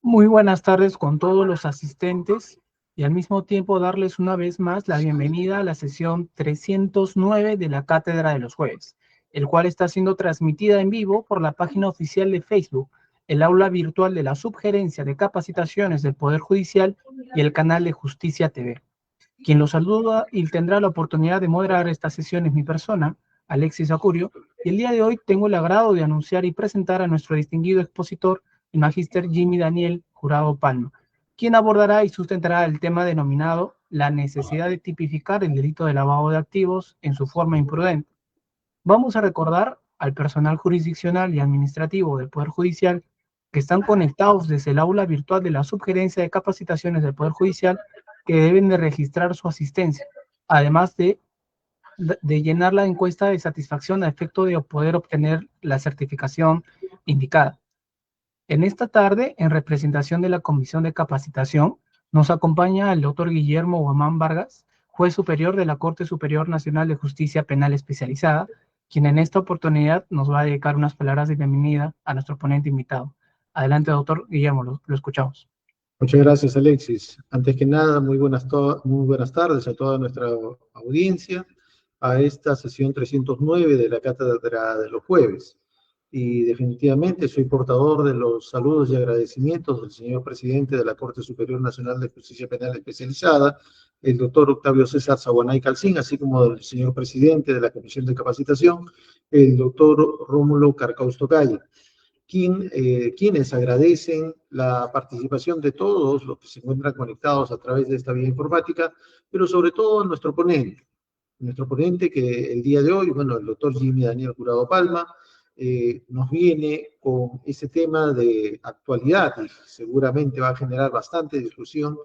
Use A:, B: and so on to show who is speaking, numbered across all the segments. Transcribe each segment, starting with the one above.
A: Muy buenas tardes con todos los asistentes y al mismo tiempo darles una vez más la bienvenida a la sesión 309 de la Cátedra de los Jueves, el cual está siendo transmitida en vivo por la página oficial de Facebook, el aula virtual de la Subgerencia de Capacitaciones del Poder Judicial y el canal de Justicia TV. Quien los saluda y tendrá la oportunidad de moderar esta sesión es mi persona, Alexis Acurio, y el día de hoy tengo el agrado de anunciar y presentar a nuestro distinguido expositor, el magíster Jimmy Daniel Jurado Palma, quien abordará y sustentará el tema denominado la necesidad de tipificar el delito de lavado de activos en su forma imprudente. Vamos a recordar al personal jurisdiccional y administrativo del Poder Judicial que están conectados desde el aula virtual de la Subgerencia de Capacitaciones del Poder Judicial que deben de registrar su asistencia, además de llenar la encuesta de satisfacción a efecto de poder obtener la certificación indicada. En esta tarde, en representación de la Comisión de Capacitación, nos acompaña el doctor Guillermo Guamán Vargas, juez superior de la Corte Superior Nacional de Justicia Penal Especializada, quien en esta oportunidad nos va a dedicar unas palabras de bienvenida a nuestro ponente invitado. Adelante, doctor Guillermo, lo escuchamos.
B: Muchas gracias, Alexis. Antes que nada, muy buenas tardes a toda nuestra audiencia, a esta sesión 309 de la Cátedra de los Jueves. Y definitivamente soy portador de los saludos y agradecimientos del señor presidente de la Corte Superior Nacional de Justicia Penal Especializada, el doctor Octavio César Saguanay Calcín, así como del señor presidente de la Comisión de Capacitación, el doctor Rómulo Carcausto Calle, quienes agradecen la participación de todos los que se encuentran conectados a través de esta vía informática, pero sobre todo a nuestro ponente que el día de hoy, bueno, el doctor Jimmy Daniel Jurado Palma, nos viene con ese tema de actualidad y seguramente va a generar bastante discusión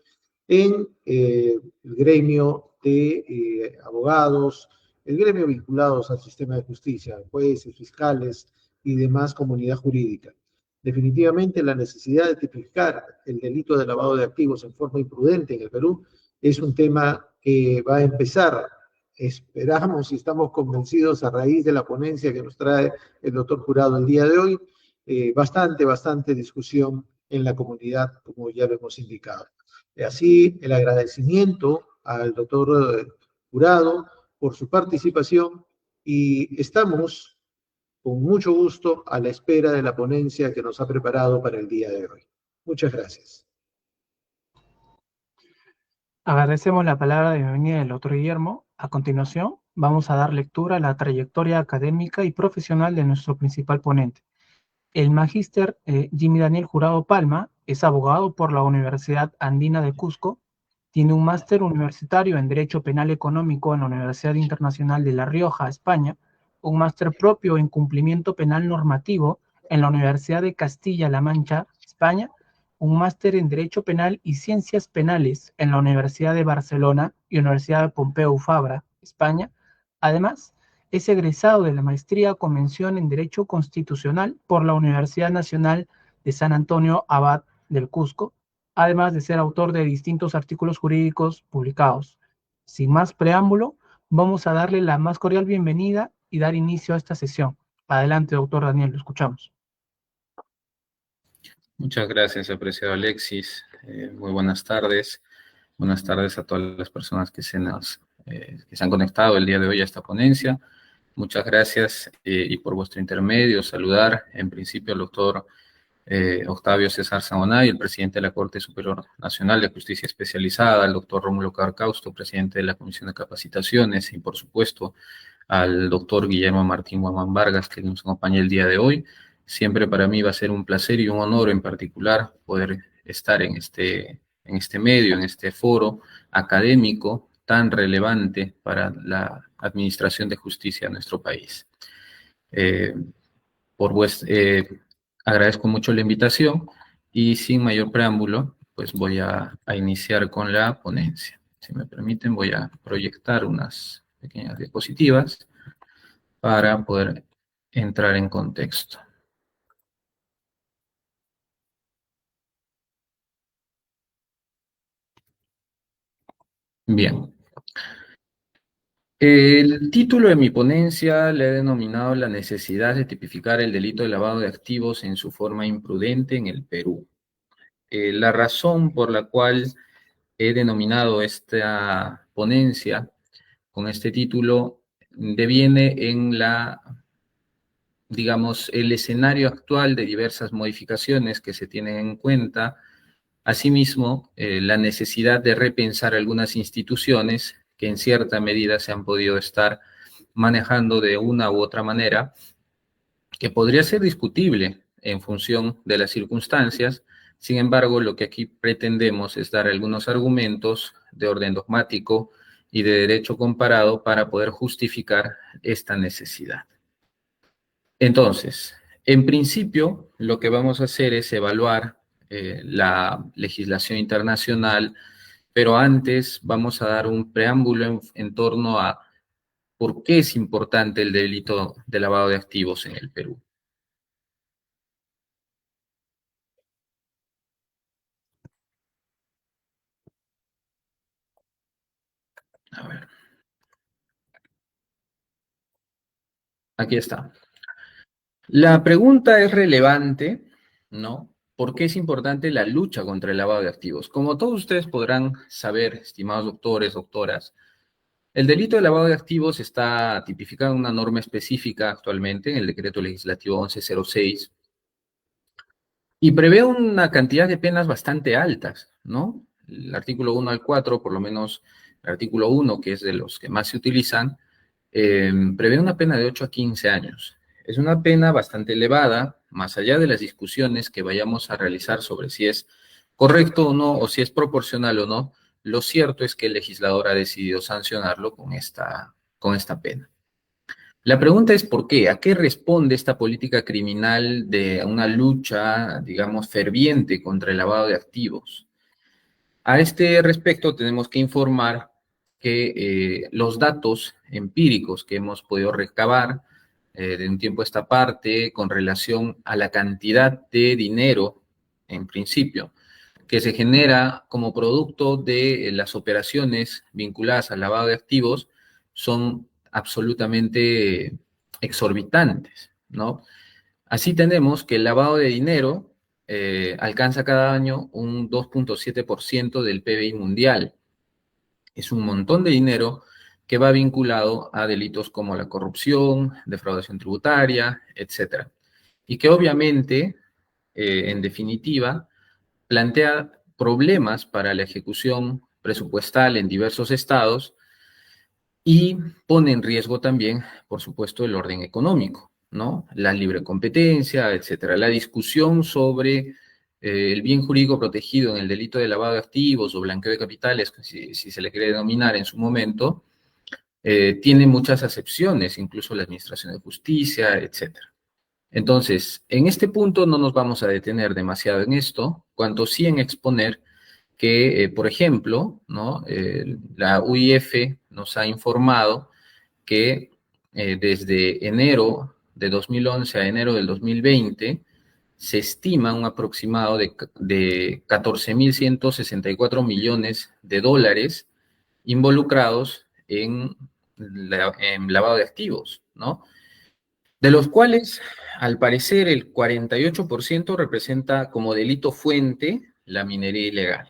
B: en el gremio de abogados, el gremio vinculados al sistema de justicia, jueces, fiscales y demás comunidad jurídica. Definitivamente la necesidad de tipificar el delito de lavado de activos en forma imprudente en el Perú es un tema que va a empezar, esperamos y estamos convencidos a raíz de la ponencia que nos trae el doctor Jurado el día de hoy, bastante discusión en la comunidad, como ya lo hemos indicado. Así, el agradecimiento al doctor Jurado por su participación y estamos con mucho gusto a la espera de la ponencia que nos ha preparado para el día de hoy. Muchas gracias.
A: Agradecemos la palabra de bienvenida del doctor Guillermo. A continuación, vamos a dar lectura a la trayectoria académica y profesional de nuestro principal ponente. El magíster Jimmy Daniel Jurado Palma es abogado por la Universidad Andina de Cusco, tiene un máster universitario en Derecho Penal Económico en la Universidad Internacional de La Rioja, España, un máster propio en Cumplimiento Penal Normativo en la Universidad de Castilla-La Mancha, España, un máster en Derecho Penal y Ciencias Penales en la Universidad de Barcelona y Universidad de Pompeu Fabra, España. Además, es egresado de la Maestría con mención en Derecho Constitucional por la Universidad Nacional de San Antonio Abad del Cusco, además de ser autor de distintos artículos jurídicos publicados. Sin más preámbulo, vamos a darle la más cordial bienvenida y dar inicio a esta sesión. Adelante, doctor Daniel, lo escuchamos.
C: Muchas gracias, apreciado Alexis. Muy buenas tardes. Buenas tardes a todas las personas que se han conectado el día de hoy a esta ponencia. Muchas gracias y por vuestro intermedio saludar en principio al doctor Octavio César Saguanay, el presidente de la Corte Superior Nacional de Justicia Especializada, al doctor Rómulo Carcausto, presidente de la Comisión de Capacitaciones, y por supuesto al doctor Guillermo Martín Guamán Vargas, que nos acompaña el día de hoy. Siempre para mí va a ser un placer y un honor en particular poder estar en este medio, en este foro académico tan relevante para la administración de justicia en nuestro país. Agradezco mucho la invitación y sin mayor preámbulo, pues voy a iniciar con la ponencia. Si me permiten, voy a proyectar unas pequeñas diapositivas para poder entrar en contexto. Bien. El título de mi ponencia le he denominado la necesidad de tipificar el delito de lavado de activos en su forma imprudente en el Perú. La razón por la cual he denominado esta ponencia con este título deviene en digamos, el escenario actual de diversas modificaciones que se tienen en cuenta. Asimismo, la necesidad de repensar algunas instituciones que en cierta medida se han podido estar manejando de una u otra manera, que podría ser discutible en función de las circunstancias. Sin embargo, lo que aquí pretendemos es dar algunos argumentos de orden dogmático y de derecho comparado para poder justificar esta necesidad. Entonces, en principio, lo que vamos a hacer es evaluar la legislación internacional, pero antes vamos a dar un preámbulo en torno a por qué es importante el delito de lavado de activos en el Perú. A ver. Aquí está. La pregunta es relevante, ¿no? ¿Por qué es importante la lucha contra el lavado de activos? Como todos ustedes podrán saber, estimados doctores, doctoras, el delito de lavado de activos está tipificado en una norma específica actualmente, en el Decreto Legislativo 1106, y prevé una cantidad de penas bastante altas, ¿no? El artículo 1 al 4, por lo menos el artículo 1, que es de los que más se utilizan, prevé una pena de 8 a 15 años. Es una pena bastante elevada, más allá de las discusiones que vayamos a realizar sobre si es correcto o no, o si es proporcional o no. Lo cierto es que el legislador ha decidido sancionarlo con esta pena. La pregunta es ¿por qué? ¿A qué responde esta política criminal de una lucha, digamos, ferviente contra el lavado de activos? A este respecto tenemos que informar que los datos empíricos que hemos podido recabar de un tiempo a esta parte con relación a la cantidad de dinero, en principio, que se genera como producto de las operaciones vinculadas al lavado de activos son absolutamente exorbitantes, ¿no? Así tenemos que el lavado de dinero alcanza cada año un 2.7% del PBI mundial. Es un montón de dinero que va vinculado a delitos como la corrupción, defraudación tributaria, etcétera. Y que obviamente, en definitiva, plantea problemas para la ejecución presupuestal en diversos estados y pone en riesgo también, por supuesto, el orden económico, ¿no? La libre competencia, etcétera. La discusión sobre el bien jurídico protegido en el delito de lavado de activos o blanqueo de capitales, si se le quiere denominar en su momento, tiene muchas acepciones, incluso la Administración de Justicia, etcétera. Entonces, en este punto no nos vamos a detener demasiado en esto, cuanto sí en exponer que, por ejemplo, ¿no? La UIF nos ha informado que desde enero de 2011 a enero del 2020 se estima un aproximado de 14.164 millones de dólares involucrados en lavado de activos, ¿no? De los cuales, al parecer, el 48% representa como delito fuente la minería ilegal.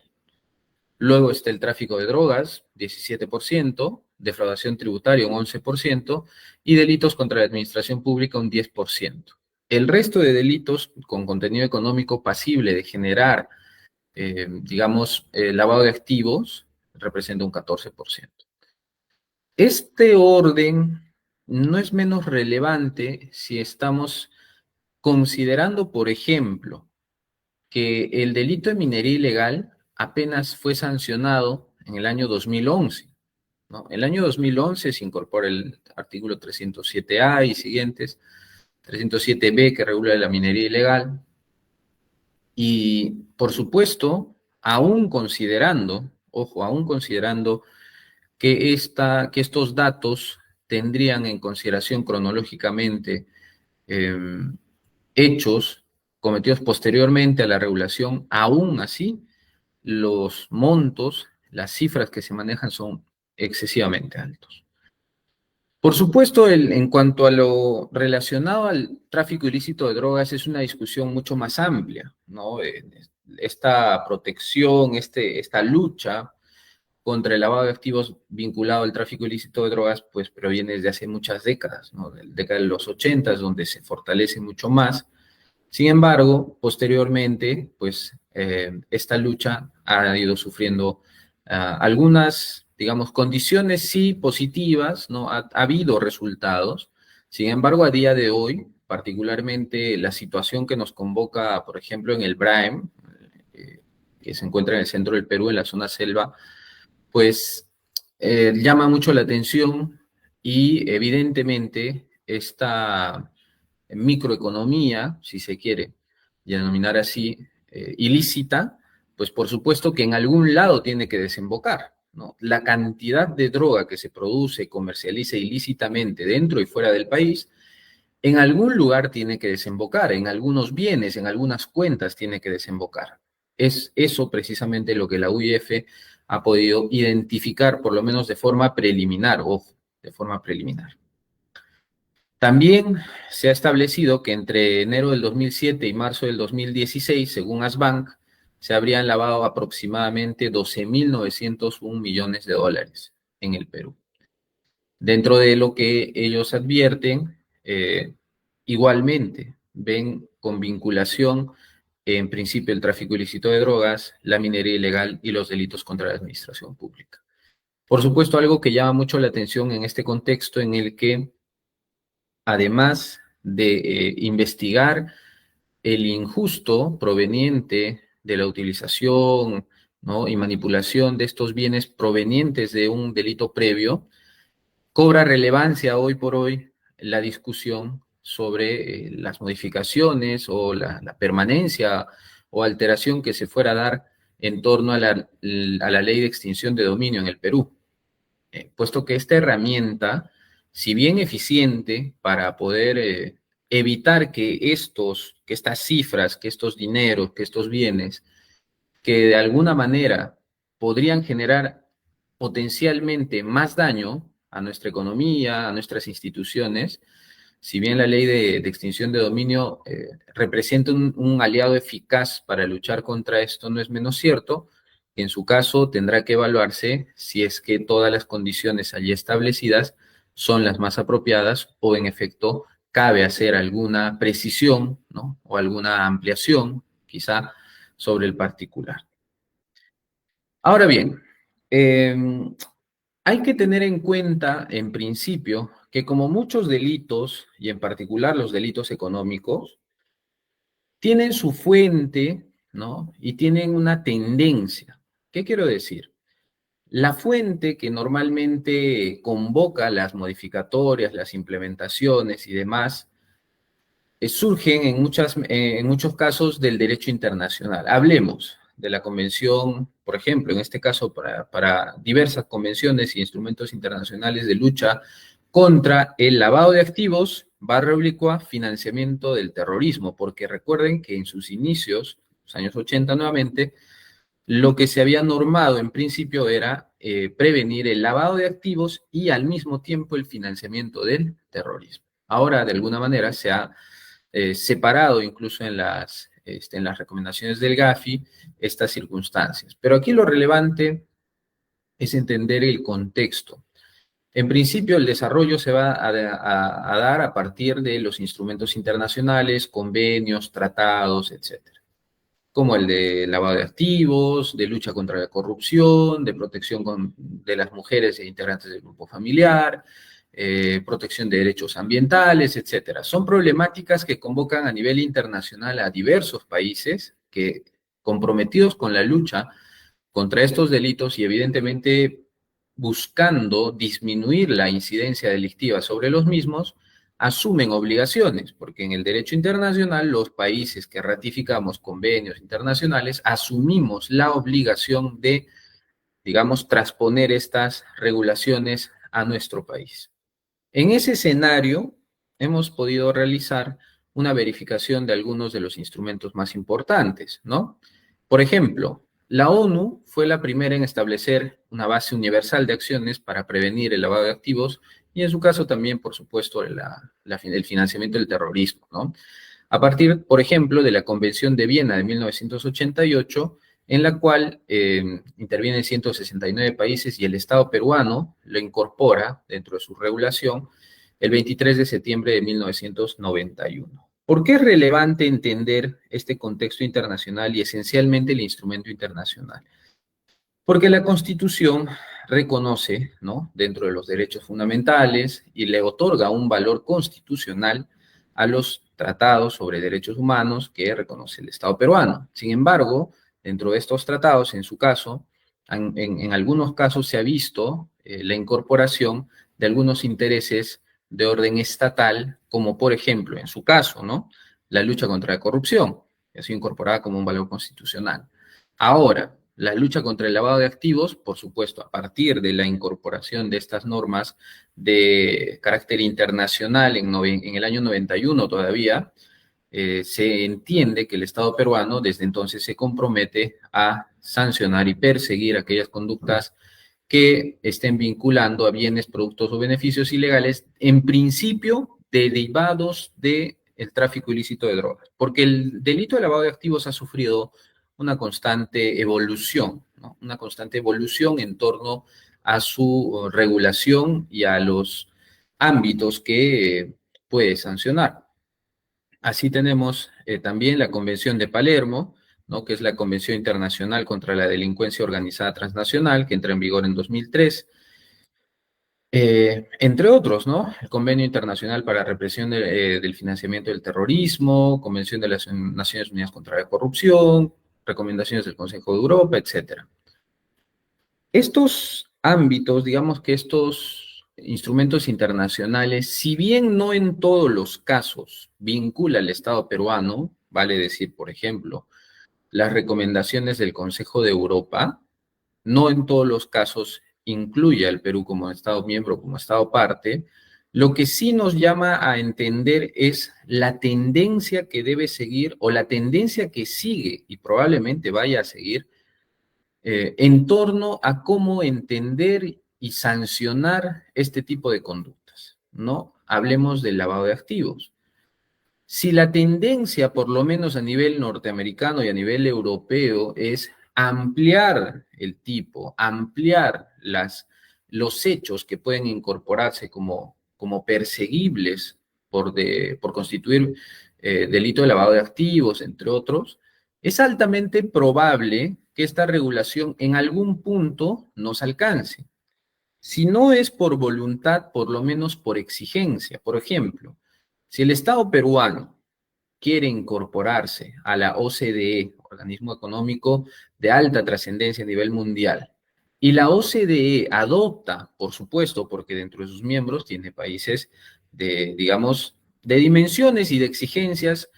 C: Luego está el tráfico de drogas, 17%, defraudación tributaria, un 11%, y delitos contra la administración pública, un 10%. El resto de delitos con contenido económico pasible de generar, digamos, lavado de activos, representa un 14%. Este orden no es menos relevante si estamos considerando, por ejemplo, que el delito de minería ilegal apenas fue sancionado en el año 2011, ¿no? En el año 2011 se incorpora el artículo 307A y siguientes, 307B que regula la minería ilegal, y por supuesto, aún considerando, ojo, aún considerando que estos datos tendrían en consideración cronológicamente hechos cometidos posteriormente a la regulación, aún así, los montos, las cifras que se manejan son excesivamente altos. Por supuesto, en cuanto a lo relacionado al tráfico ilícito de drogas, es una discusión mucho más amplia, ¿no? esta protección, esta lucha contra el lavado de activos vinculado al tráfico ilícito de drogas, pues proviene desde hace muchas décadas, ¿no? De la década de los 80, donde se fortalece mucho más. Sin embargo, posteriormente, pues esta lucha ha ido sufriendo algunas, digamos, condiciones sí positivas, ¿no? Ha habido resultados. Sin embargo, a día de hoy, particularmente la situación que nos convoca, por ejemplo, en el BRAEM, que se encuentra en el centro del Perú, en la zona selva, pues llama mucho la atención y evidentemente esta microeconomía, si se quiere denominar así, ilícita, pues por supuesto que en algún lado tiene que desembocar, ¿no? La cantidad de droga que se produce, comercializa ilícitamente dentro y fuera del país, en algún lugar tiene que desembocar, en algunos bienes, en algunas cuentas tiene que desembocar. Es eso precisamente lo que la UIF ha podido identificar, por lo menos de forma preliminar, ojo, de forma preliminar. También se ha establecido que entre enero del 2007 y marzo del 2016, según Asbank, se habrían lavado aproximadamente 12.901 millones de dólares en el Perú. Dentro de lo que ellos advierten, igualmente ven con vinculación, en principio, el tráfico ilícito de drogas, la minería ilegal y los delitos contra la administración pública. Por supuesto, algo que llama mucho la atención en este contexto en el que, además de investigar el injusto proveniente de la utilización, ¿no?, y manipulación de estos bienes provenientes de un delito previo, cobra relevancia hoy por hoy la discusión sobre las modificaciones o la permanencia o alteración que se fuera a dar en torno a la ley de extinción de dominio en el Perú, puesto que esta herramienta, si bien eficiente para poder evitar que estas cifras, que estos dineros, que estos bienes, que de alguna manera podrían generar potencialmente más daño a nuestra economía, a nuestras instituciones, si bien la ley de extinción de dominio representa un aliado eficaz para luchar contra esto, no es menos cierto que en su caso tendrá que evaluarse si es que todas las condiciones allí establecidas son las más apropiadas o en efecto cabe hacer alguna precisión, ¿no?, o alguna ampliación, quizá, sobre el particular. Ahora bien, hay que tener en cuenta, en principio, que como muchos delitos, y en particular los delitos económicos, tienen su fuente, ¿no?, y tienen una tendencia. ¿Qué quiero decir? La fuente que normalmente convoca las modificatorias, las implementaciones y demás, surgen en muchos casos del derecho internacional. Hablemos de la convención, por ejemplo, en este caso para diversas convenciones y instrumentos internacionales de lucha contra el lavado de activos, / financiamiento del terrorismo, porque recuerden que en sus inicios, los años 80 nuevamente, lo que se había normado en principio era prevenir el lavado de activos y al mismo tiempo el financiamiento del terrorismo. Ahora, de alguna manera, se ha separado incluso en las recomendaciones del GAFI estas circunstancias. Pero aquí lo relevante es entender el contexto. En principio, el desarrollo se va a dar a partir de los instrumentos internacionales, convenios, tratados, etcétera, como el de lavado de activos, de lucha contra la corrupción, de protección de las mujeres e integrantes del grupo familiar, protección de derechos ambientales, etcétera. Son problemáticas que convocan a nivel internacional a diversos países que, comprometidos con la lucha contra estos delitos y evidentemente buscando disminuir la incidencia delictiva sobre los mismos, asumen obligaciones, porque en el derecho internacional los países que ratificamos convenios internacionales asumimos la obligación de, digamos, transponer estas regulaciones a nuestro país. En ese escenario hemos podido realizar una verificación de algunos de los instrumentos más importantes, ¿no? Por ejemplo, la ONU fue la primera en establecer una base universal de acciones para prevenir el lavado de activos y en su caso también, por supuesto, el financiamiento del terrorismo, ¿no? a partir, por ejemplo, de la Convención de Viena de 1988, en la cual intervienen 169 países y el Estado peruano lo incorpora dentro de su regulación el 23 de septiembre de 1991. ¿Por qué es relevante entender este contexto internacional y esencialmente el instrumento internacional? Porque la Constitución reconoce, ¿no?, dentro de los derechos fundamentales y le otorga un valor constitucional a los tratados sobre derechos humanos que reconoce el Estado peruano. Sin embargo, dentro de estos tratados, en su caso, en algunos casos se ha visto la incorporación de algunos intereses de orden estatal, como por ejemplo, en su caso, ¿no?, la lucha contra la corrupción, que ha sido incorporada como un valor constitucional. Ahora, la lucha contra el lavado de activos, por supuesto, a partir de la incorporación de estas normas de carácter internacional en el año 91 todavía, se entiende que el Estado peruano desde entonces se compromete a sancionar y perseguir aquellas conductas que estén vinculando a bienes, productos o beneficios ilegales, en principio derivados del tráfico ilícito de drogas, porque el delito de lavado de activos ha sufrido una constante evolución, ¿no?, una constante evolución en torno a su regulación y a los ámbitos que puede sancionar. Así tenemos también la Convención de Palermo, ¿no?, que es la Convención Internacional contra la Delincuencia Organizada Transnacional, que entra en vigor en 2003, entre otros, ¿no? El Convenio Internacional para la Represión del Financiamiento del Terrorismo, Convención de las Naciones Unidas contra la Corrupción, recomendaciones del Consejo de Europa, etcétera. Estos ámbitos, digamos que estos instrumentos internacionales, si bien no en todos los casos vincula al Estado peruano, vale decir, por ejemplo, las recomendaciones del Consejo de Europa, no en todos los casos incluye al Perú como Estado miembro, como Estado parte, lo que sí nos llama a entender es la tendencia que debe seguir o la tendencia que sigue y probablemente vaya a seguir en torno a cómo entender y sancionar este tipo de conductas, ¿no? Hablemos del lavado de activos. Si la tendencia, por lo menos a nivel norteamericano y a nivel europeo, es ampliar el tipo, ampliar los hechos que pueden incorporarse como perseguibles por constituir delito de lavado de activos, entre otros, es altamente probable que esta regulación en algún punto nos alcance. Si no es por voluntad, por lo menos por exigencia. Por ejemplo, si el Estado peruano quiere incorporarse a la OCDE, Organismo Económico de Alta Trascendencia a nivel mundial, y la OCDE adopta, por supuesto, porque dentro de sus miembros tiene países de, digamos, de dimensiones y de exigencias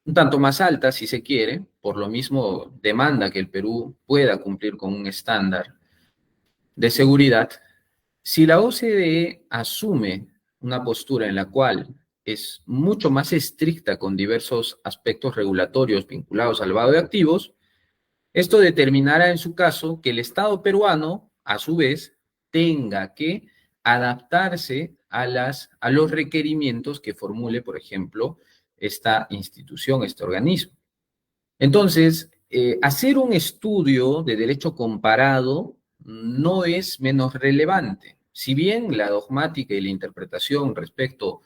C: un tanto más altas, si se quiere, por lo mismo demanda que el Perú pueda cumplir con un estándar de seguridad. Si la OCDE asume una postura en la cual es mucho más estricta con diversos aspectos regulatorios vinculados al lavado de activos, esto determinará en su caso que el Estado peruano, a su vez, tenga que adaptarse a los requerimientos que formule, por ejemplo, esta institución, este organismo. Entonces, hacer un estudio de derecho comparado no es menos relevante. Si bien la dogmática y la interpretación respecto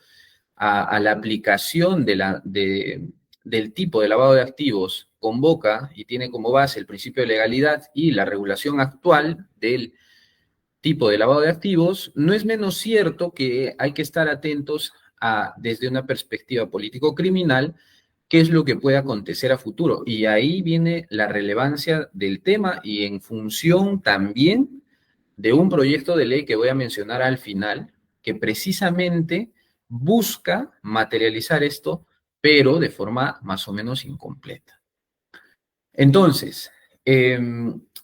C: a la aplicación del tipo de lavado de activos convoca y tiene como base el principio de legalidad y la regulación actual del tipo de lavado de activos, no es menos cierto que hay que estar atentos desde una perspectiva político-criminal, qué es lo que puede acontecer a futuro. Y ahí viene la relevancia del tema y en función también de un proyecto de ley que voy a mencionar al final, que precisamente busca materializar esto, pero de forma más o menos incompleta. Entonces,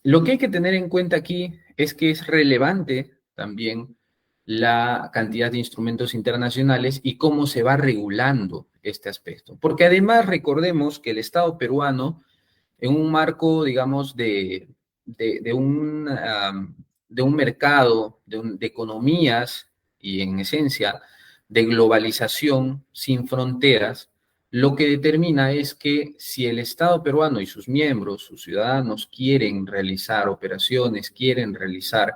C: lo que hay que tener en cuenta aquí es que es relevante también la cantidad de instrumentos internacionales y cómo se va regulando este aspecto. Porque además recordemos que el Estado peruano, en un marco, digamos, de un mercado, de economías y en esencia de globalización sin fronteras, lo que determina es que si el Estado peruano y sus miembros, sus ciudadanos, quieren realizar operaciones, quieren realizar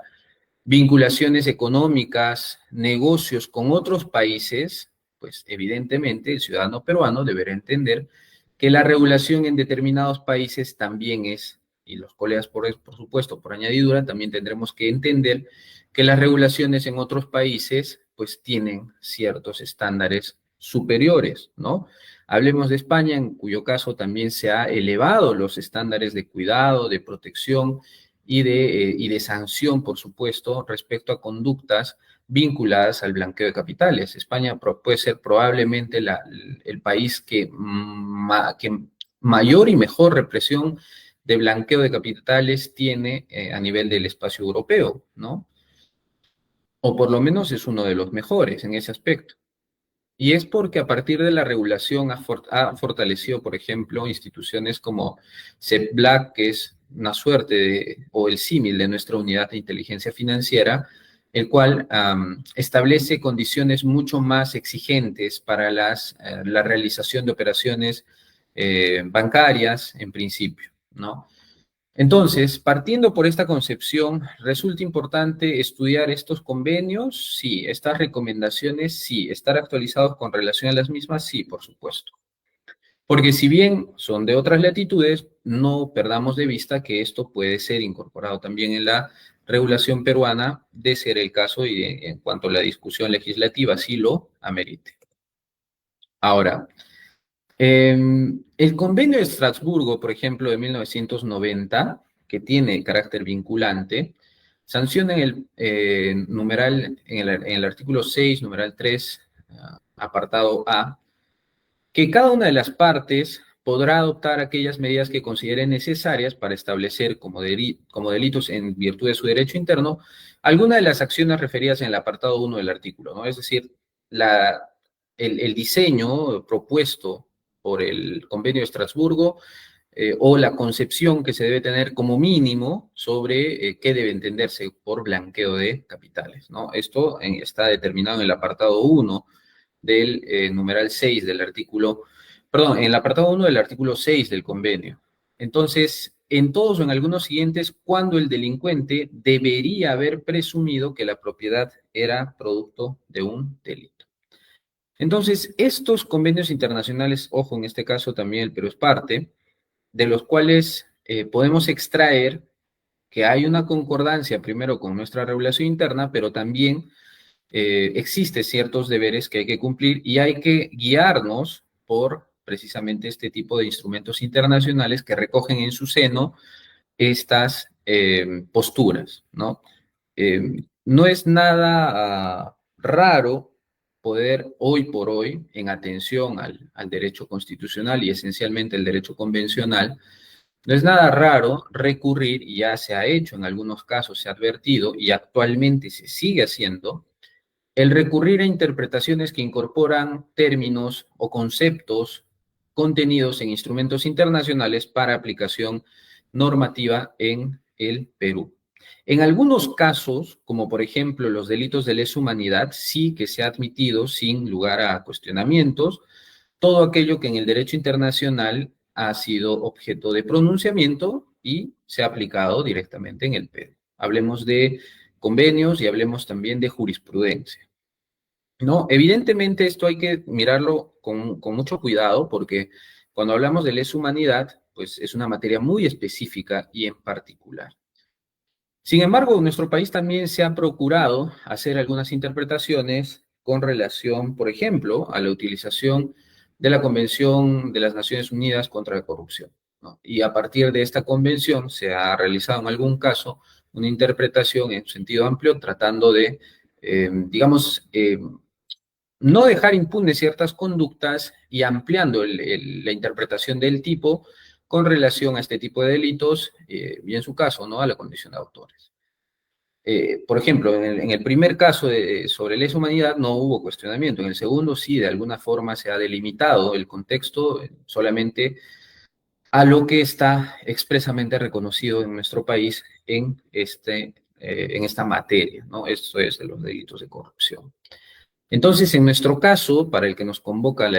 C: vinculaciones económicas, negocios con otros países, pues evidentemente el ciudadano peruano deberá entender que la regulación en determinados países también es, y los colegas por supuesto, por añadidura, también tendremos que entender que las regulaciones en otros países pues tienen ciertos estándares superiores, ¿no? Hablemos de España, en cuyo caso también se ha elevado los estándares de cuidado, de protección y de sanción, por supuesto, respecto a conductas vinculadas al blanqueo de capitales. España puede ser probablemente el país que mayor y mejor represión de blanqueo de capitales tiene a nivel del espacio europeo, ¿no? O por lo menos es uno de los mejores en ese aspecto. Y es porque a partir de la regulación ha fortalecido, por ejemplo, instituciones como CEPBLAC, que es una suerte o el símil de nuestra unidad de inteligencia financiera, el cual establece condiciones mucho más exigentes para la realización de operaciones bancarias, en principio, ¿no? Entonces, partiendo por esta concepción, ¿resulta importante estudiar estos convenios? Sí. ¿Estas recomendaciones? Sí. ¿Estar actualizados con relación a las mismas? Sí, por supuesto. Porque si bien son de otras latitudes, no perdamos de vista que esto puede ser incorporado también en la regulación peruana, de ser el caso y en cuanto a la discusión legislativa, sí lo amerite. Ahora, el convenio de Estrasburgo, por ejemplo, de 1990, que tiene carácter vinculante, sanciona en el numeral, en el artículo 6, numeral 3, apartado A, que cada una de las partes podrá adoptar aquellas medidas que considere necesarias para establecer como delitos en virtud de su derecho interno alguna de las acciones referidas en el apartado 1 del artículo, ¿no? Es decir, el diseño propuesto por el Convenio de Estrasburgo o la concepción que se debe tener como mínimo sobre qué debe entenderse por blanqueo de capitales, ¿no? Esto está determinado en el apartado 1 del numeral 6 del artículo, perdón, en el apartado 1 del artículo 6 del convenio. Entonces, en todos o en algunos siguientes, cuando el delincuente debería haber presumido que la propiedad era producto de un delito. Entonces, estos convenios internacionales, ojo, en este caso también el Perú es parte, de los cuales podemos extraer que hay una concordancia primero con nuestra regulación interna, pero también existen ciertos deberes que hay que cumplir y hay que guiarnos por precisamente este tipo de instrumentos internacionales que recogen en su seno estas posturas, ¿no? No es nada raro poder hoy por hoy, en atención al derecho constitucional y esencialmente el derecho convencional, no es nada raro recurrir, y ya se ha hecho en algunos casos, se ha advertido, y actualmente se sigue haciendo, el recurrir a interpretaciones que incorporan términos o conceptos contenidos en instrumentos internacionales para aplicación normativa en el Perú. En algunos casos, como por ejemplo los delitos de lesa humanidad, sí que se ha admitido sin lugar a cuestionamientos todo aquello que en el derecho internacional ha sido objeto de pronunciamiento y se ha aplicado directamente en el Perú. Hablemos de convenios y hablemos también de jurisprudencia. No, evidentemente esto hay que mirarlo con mucho cuidado porque cuando hablamos de lesa humanidad, pues es una materia muy específica y en particular. Sin embargo, en nuestro país también se ha procurado hacer algunas interpretaciones con relación, por ejemplo, a la utilización de la Convención de las Naciones Unidas contra la Corrupción, ¿no? Y a partir de esta convención se ha realizado en algún caso una interpretación en sentido amplio tratando de, digamos, no dejar impunes ciertas conductas y ampliando la interpretación del tipo con relación a este tipo de delitos y en su caso, ¿no?, a la condición de autores. Por ejemplo, en el primer caso sobre lesa humanidad no hubo cuestionamiento, en el segundo sí, de alguna forma se ha delimitado el contexto solamente a lo que está expresamente reconocido en nuestro país en esta materia, ¿no? Esto es de los delitos de corrupción. Entonces, en nuestro caso, para el que nos convoca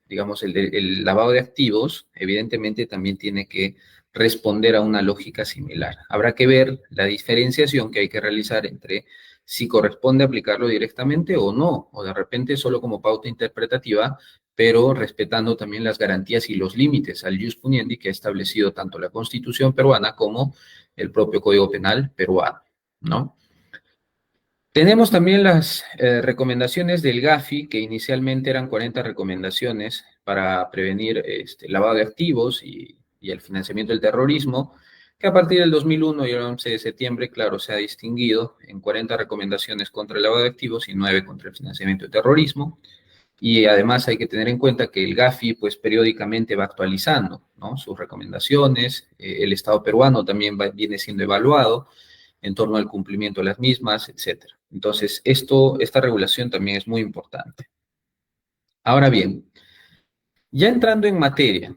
C: digamos, el lavado de activos, evidentemente también tiene que responder a una lógica similar. Habrá que ver la diferenciación que hay que realizar entre si corresponde aplicarlo directamente o no, o de repente solo como pauta interpretativa, pero respetando también las garantías y los límites al jus puniendi que ha establecido tanto la Constitución peruana como el propio Código Penal peruano, ¿no? Tenemos también las recomendaciones del GAFI, que inicialmente eran 40 recomendaciones para prevenir lavado de activos y el financiamiento del terrorismo, que a partir del 2001 y el 11 de septiembre, claro, se ha distinguido en 40 recomendaciones contra el lavado de activos y 9 contra el financiamiento del terrorismo. Y además hay que tener en cuenta que el GAFI, pues, periódicamente va actualizando, ¿no?, sus recomendaciones. El Estado peruano también viene siendo evaluado en torno al cumplimiento de las mismas, etcétera. Entonces, esta regulación también es muy importante. Ahora bien, ya entrando en materia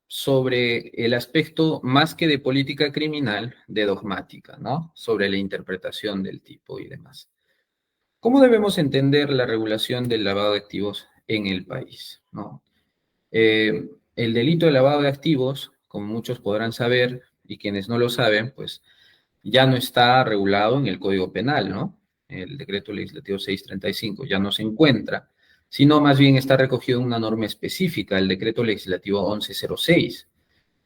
C: sobre el aspecto más que de política criminal, de dogmática, ¿no?, sobre la interpretación del tipo y demás. ¿Cómo debemos entender la regulación del lavado de activos en el país, ¿no? El delito de lavado de activos, como muchos podrán saber, y quienes no lo saben, pues ya no está regulado en el Código Penal, ¿no? El Decreto Legislativo 635 ya no se encuentra, sino más bien está recogido en una norma específica, el Decreto Legislativo 1106.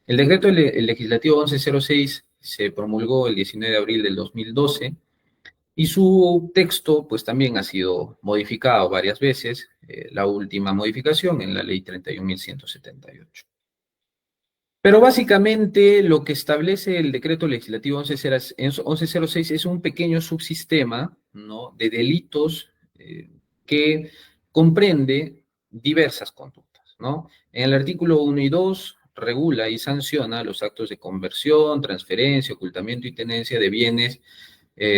C: El Decreto Legislativo 1106 se promulgó el 19 de abril del 2012 y su texto pues también ha sido modificado varias veces, la última modificación en la Ley 31.178. Pero básicamente lo que establece el decreto legislativo 1106 es un pequeño subsistema, ¿no?, de delitos que comprende diversas conductas, ¿no? En el artículo 1 y 2 regula y sanciona los actos de conversión, transferencia, ocultamiento y tenencia de bienes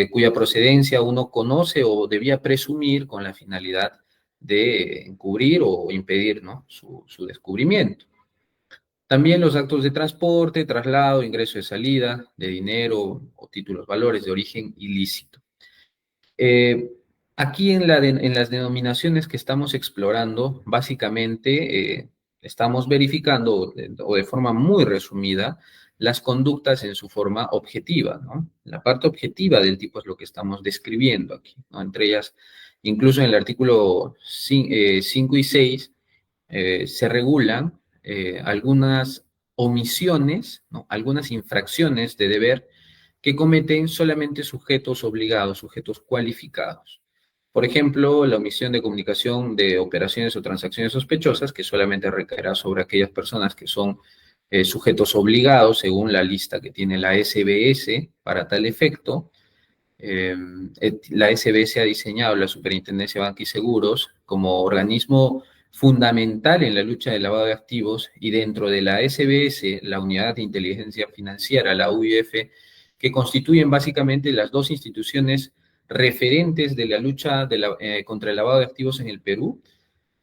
C: cuya procedencia uno conoce o debía presumir con la finalidad de encubrir o impedir, ¿no?, su descubrimiento. También los actos de transporte, traslado, ingreso y salida de dinero o títulos, valores de origen ilícito. Aquí en las denominaciones que estamos explorando, básicamente estamos verificando o de forma muy resumida las conductas en su forma objetiva, ¿no? La parte objetiva del tipo es lo que estamos describiendo aquí, ¿no? Entre ellas, incluso en el artículo 5 y 6, se regulan algunas omisiones, ¿no?, algunas infracciones de deber que cometen solamente sujetos obligados, sujetos cualificados. Por ejemplo, la omisión de comunicación de operaciones o transacciones sospechosas, que solamente recaerá sobre aquellas personas que son sujetos obligados según la lista que tiene la SBS para tal efecto. La SBS ha diseñado la Superintendencia de Banca y Seguros como organismo fundamental en la lucha del lavado de activos, y dentro de la SBS, la Unidad de Inteligencia Financiera, la UIF, que constituyen básicamente las dos instituciones referentes de la lucha contra el lavado de activos en el Perú.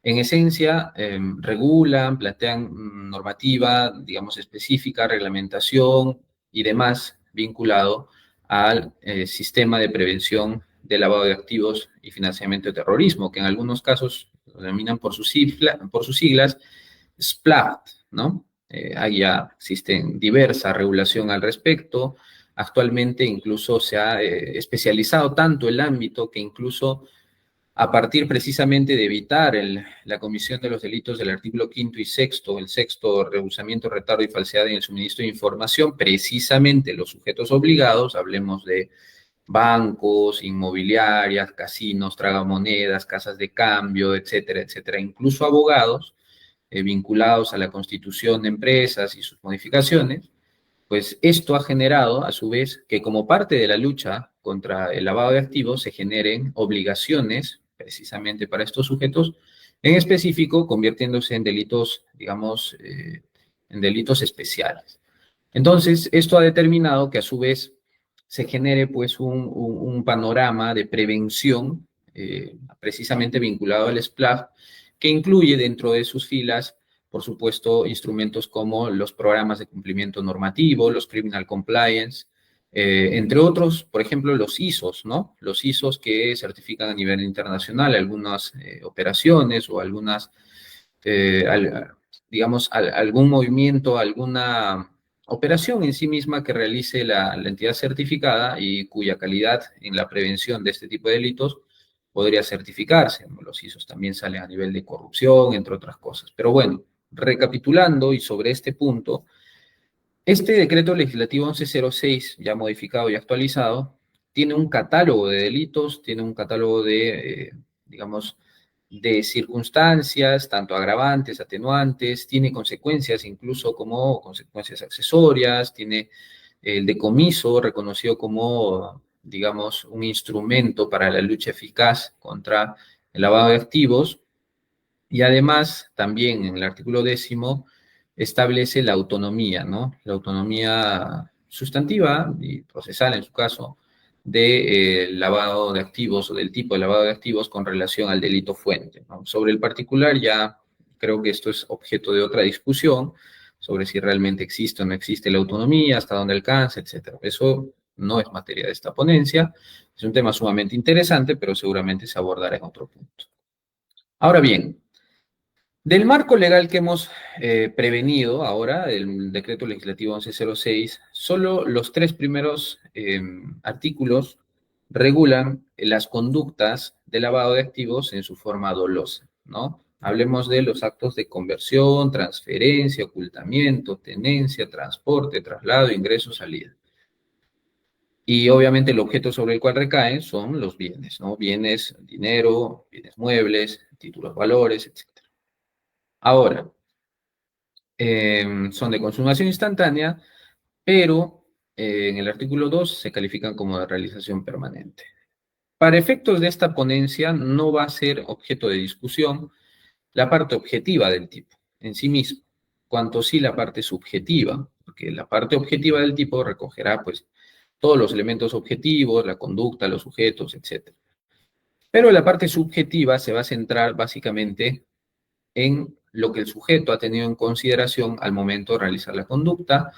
C: En esencia, regulan, plantean normativa, digamos, específica, reglamentación y demás vinculado al sistema de prevención del lavado de activos y financiamiento de terrorismo, que en algunos casos lo denominan por sus siglas SPLAT, ¿no? Existen diversa regulación al respecto. Actualmente incluso se ha especializado tanto el ámbito que incluso a partir precisamente de evitar la comisión de los delitos del artículo 5 y 6, el sexto, rehusamiento, retardo y falsedad en el suministro de información, precisamente los sujetos obligados, hablemos de bancos, inmobiliarias, casinos, tragamonedas, casas de cambio, etcétera, etcétera, incluso abogados vinculados a la constitución de empresas y sus modificaciones, pues esto ha generado, a su vez, que como parte de la lucha contra el lavado de activos se generen obligaciones precisamente para estos sujetos, en específico convirtiéndose en delitos, digamos, en delitos especiales. Entonces, esto ha determinado que a su vez se genere pues un panorama de prevención precisamente vinculado al SPLAG, que incluye dentro de sus filas, por supuesto, instrumentos como los programas de cumplimiento normativo, los criminal compliance, Entre otros, por ejemplo, los ISOs, ¿no? Los ISOs que certifican a nivel internacional algunas operaciones o algunas, digamos, algún movimiento, alguna operación en sí misma que realice la entidad certificada y cuya calidad en la prevención de este tipo de delitos podría certificarse. Los ISOs también salen a nivel de corrupción, entre otras cosas. Pero bueno, recapitulando y sobre este punto, este decreto legislativo 1106, ya modificado y actualizado, tiene un catálogo de delitos, tiene un catálogo de, digamos, de circunstancias, tanto agravantes, atenuantes, tiene consecuencias incluso como consecuencias accesorias, tiene el decomiso reconocido como, digamos, un instrumento para la lucha eficaz contra el lavado de activos, y además, también en el artículo 10 establece la autonomía, ¿no? La autonomía sustantiva y procesal, en su caso, de lavado de activos o del tipo de lavado de activos con relación al delito fuente, ¿no? Sobre el particular ya creo que esto es objeto de otra discusión, sobre si realmente existe o no existe la autonomía, hasta dónde alcanza, etcétera. Eso no es materia de esta ponencia, es un tema sumamente interesante, pero seguramente se abordará en otro punto. Ahora bien, del marco legal que hemos prevenido ahora, el decreto legislativo 1106, solo los tres primeros artículos regulan las conductas de lavado de activos en su forma dolosa, ¿no? Hablemos de los actos de conversión, transferencia, ocultamiento, tenencia, transporte, traslado, ingreso, salida. Y obviamente el objeto sobre el cual recaen son los bienes, ¿no? Bienes, dinero, bienes muebles, títulos, valores, etc. Ahora, son de consumación instantánea, pero en el artículo 2 se califican como de realización permanente. Para efectos de esta ponencia no va a ser objeto de discusión la parte objetiva del tipo en sí mismo, cuanto sí la parte subjetiva, porque la parte objetiva del tipo recogerá pues todos los elementos objetivos, la conducta, los sujetos, etc. Pero la parte subjetiva se va a centrar básicamente en lo que el sujeto ha tenido en consideración al momento de realizar la conducta,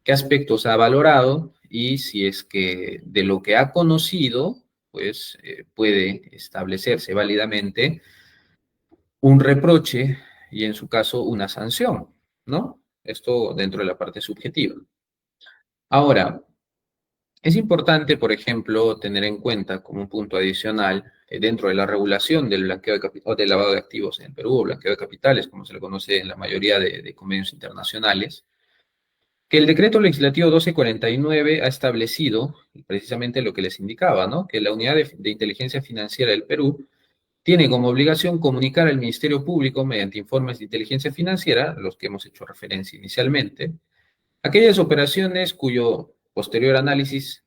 C: qué aspectos ha valorado y si es que de lo que ha conocido, pues puede establecerse válidamente un reproche y en su caso una sanción, ¿no? Esto dentro de la parte subjetiva. Ahora, es importante, por ejemplo, tener en cuenta como un punto adicional dentro de la regulación del blanqueo de o del lavado de activos en el Perú, o blanqueo de capitales, como se le conoce en la mayoría de convenios internacionales, que el decreto legislativo 1249 ha establecido precisamente lo que les indicaba, ¿no? Que la Unidad de Inteligencia Financiera del Perú tiene como obligación comunicar al Ministerio Público mediante informes de inteligencia financiera, los que hemos hecho referencia inicialmente, aquellas operaciones cuyo posterior análisis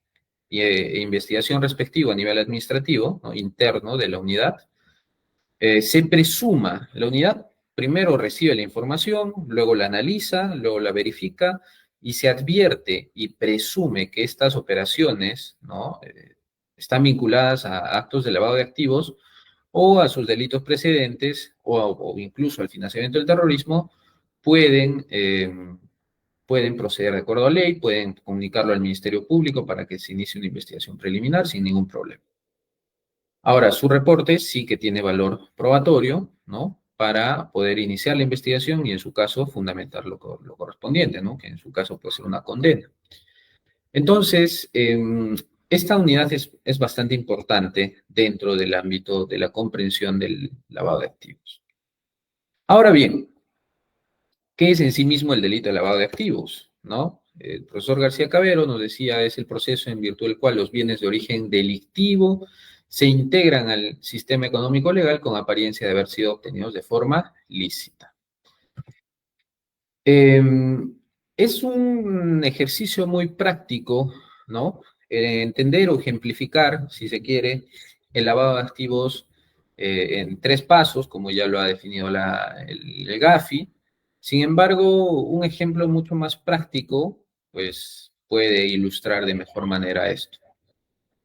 C: e investigación respectivo a nivel administrativo, ¿no? Interno de la unidad, se presuma, la unidad primero recibe la información, luego la analiza, luego la verifica y se advierte y presume que estas operaciones, ¿no? Están vinculadas a actos de lavado de activos o a sus delitos precedentes o incluso al financiamiento del terrorismo, pueden, pueden proceder de acuerdo a ley, pueden comunicarlo al Ministerio Público para que se inicie una investigación preliminar sin ningún problema. Ahora, su reporte sí que tiene valor probatorio, ¿no? Para poder iniciar la investigación y en su caso fundamentar lo correspondiente, ¿no? Que en su caso puede ser una condena. Entonces, esta unidad es bastante importante dentro del ámbito de la comprensión del lavado de activos. Ahora bien, ¿qué es en sí mismo el delito de lavado de activos? ¿No? El profesor García Cabero nos decía, es el proceso en virtud del cual los bienes de origen delictivo se integran al sistema económico legal con apariencia de haber sido obtenidos de forma lícita. Es un ejercicio muy práctico, ¿no? Entender o ejemplificar, si se quiere, el lavado de activos en tres pasos, como ya lo ha definido el GAFI. Sin embargo, un ejemplo mucho más práctico, pues puede ilustrar de mejor manera esto.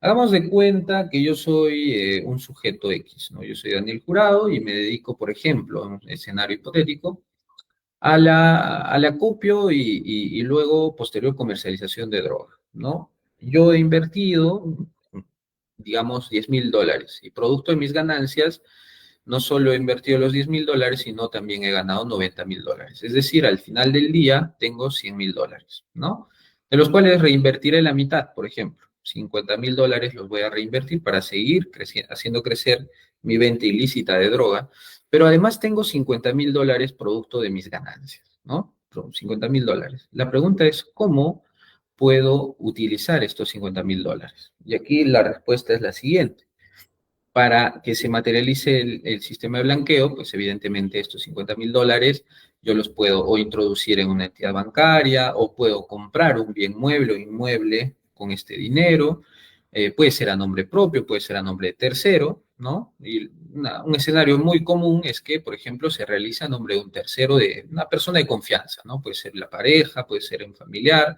C: Hagamos de cuenta que yo soy un sujeto X, ¿no? Yo soy Daniel Jurado y me dedico, por ejemplo, en un escenario hipotético, al acopio y luego posterior comercialización de droga, ¿no? yo he invertido, digamos, $10,000 y producto de mis ganancias, no solo he invertido los $10,000, sino también he ganado $90,000. Es decir, al final del día tengo $100,000, ¿no? De los cuales reinvertiré la mitad, por ejemplo. $50,000 los voy a reinvertir para seguir haciendo crecer mi venta ilícita de droga, pero además tengo $50,000 producto de mis ganancias, ¿no? Son $50,000. La pregunta es, ¿cómo puedo utilizar estos $50,000? Y aquí la respuesta es la siguiente. Para que se materialice el sistema de blanqueo, pues evidentemente estos $50,000 yo los puedo o introducir en una entidad bancaria o puedo comprar un bien mueble o inmueble con este dinero. Puede ser a nombre propio, puede ser a nombre de tercero, ¿no? Y un escenario muy común es que, por ejemplo, se realiza a nombre de un tercero, de una persona de confianza, ¿no? Puede ser la pareja, puede ser un familiar,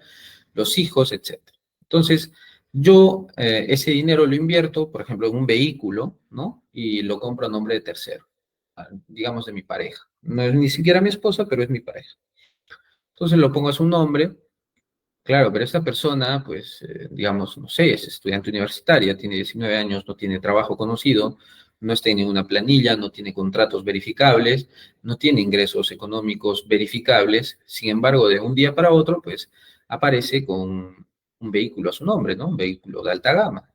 C: los hijos, etc. Entonces, yo ese dinero lo invierto, por ejemplo, en un vehículo, ¿no? Y lo compro a nombre de tercero, digamos de mi pareja. No es ni siquiera mi esposa, pero es mi pareja. Entonces lo pongo a su nombre. Claro, pero esta persona, pues, digamos, no sé, es estudiante universitaria, tiene 19 años, no tiene trabajo conocido, no está en ninguna planilla, no tiene contratos verificables, no tiene ingresos económicos verificables. Sin embargo, de un día para otro, pues, aparece con un vehículo a su nombre, ¿no? Un vehículo de alta gama,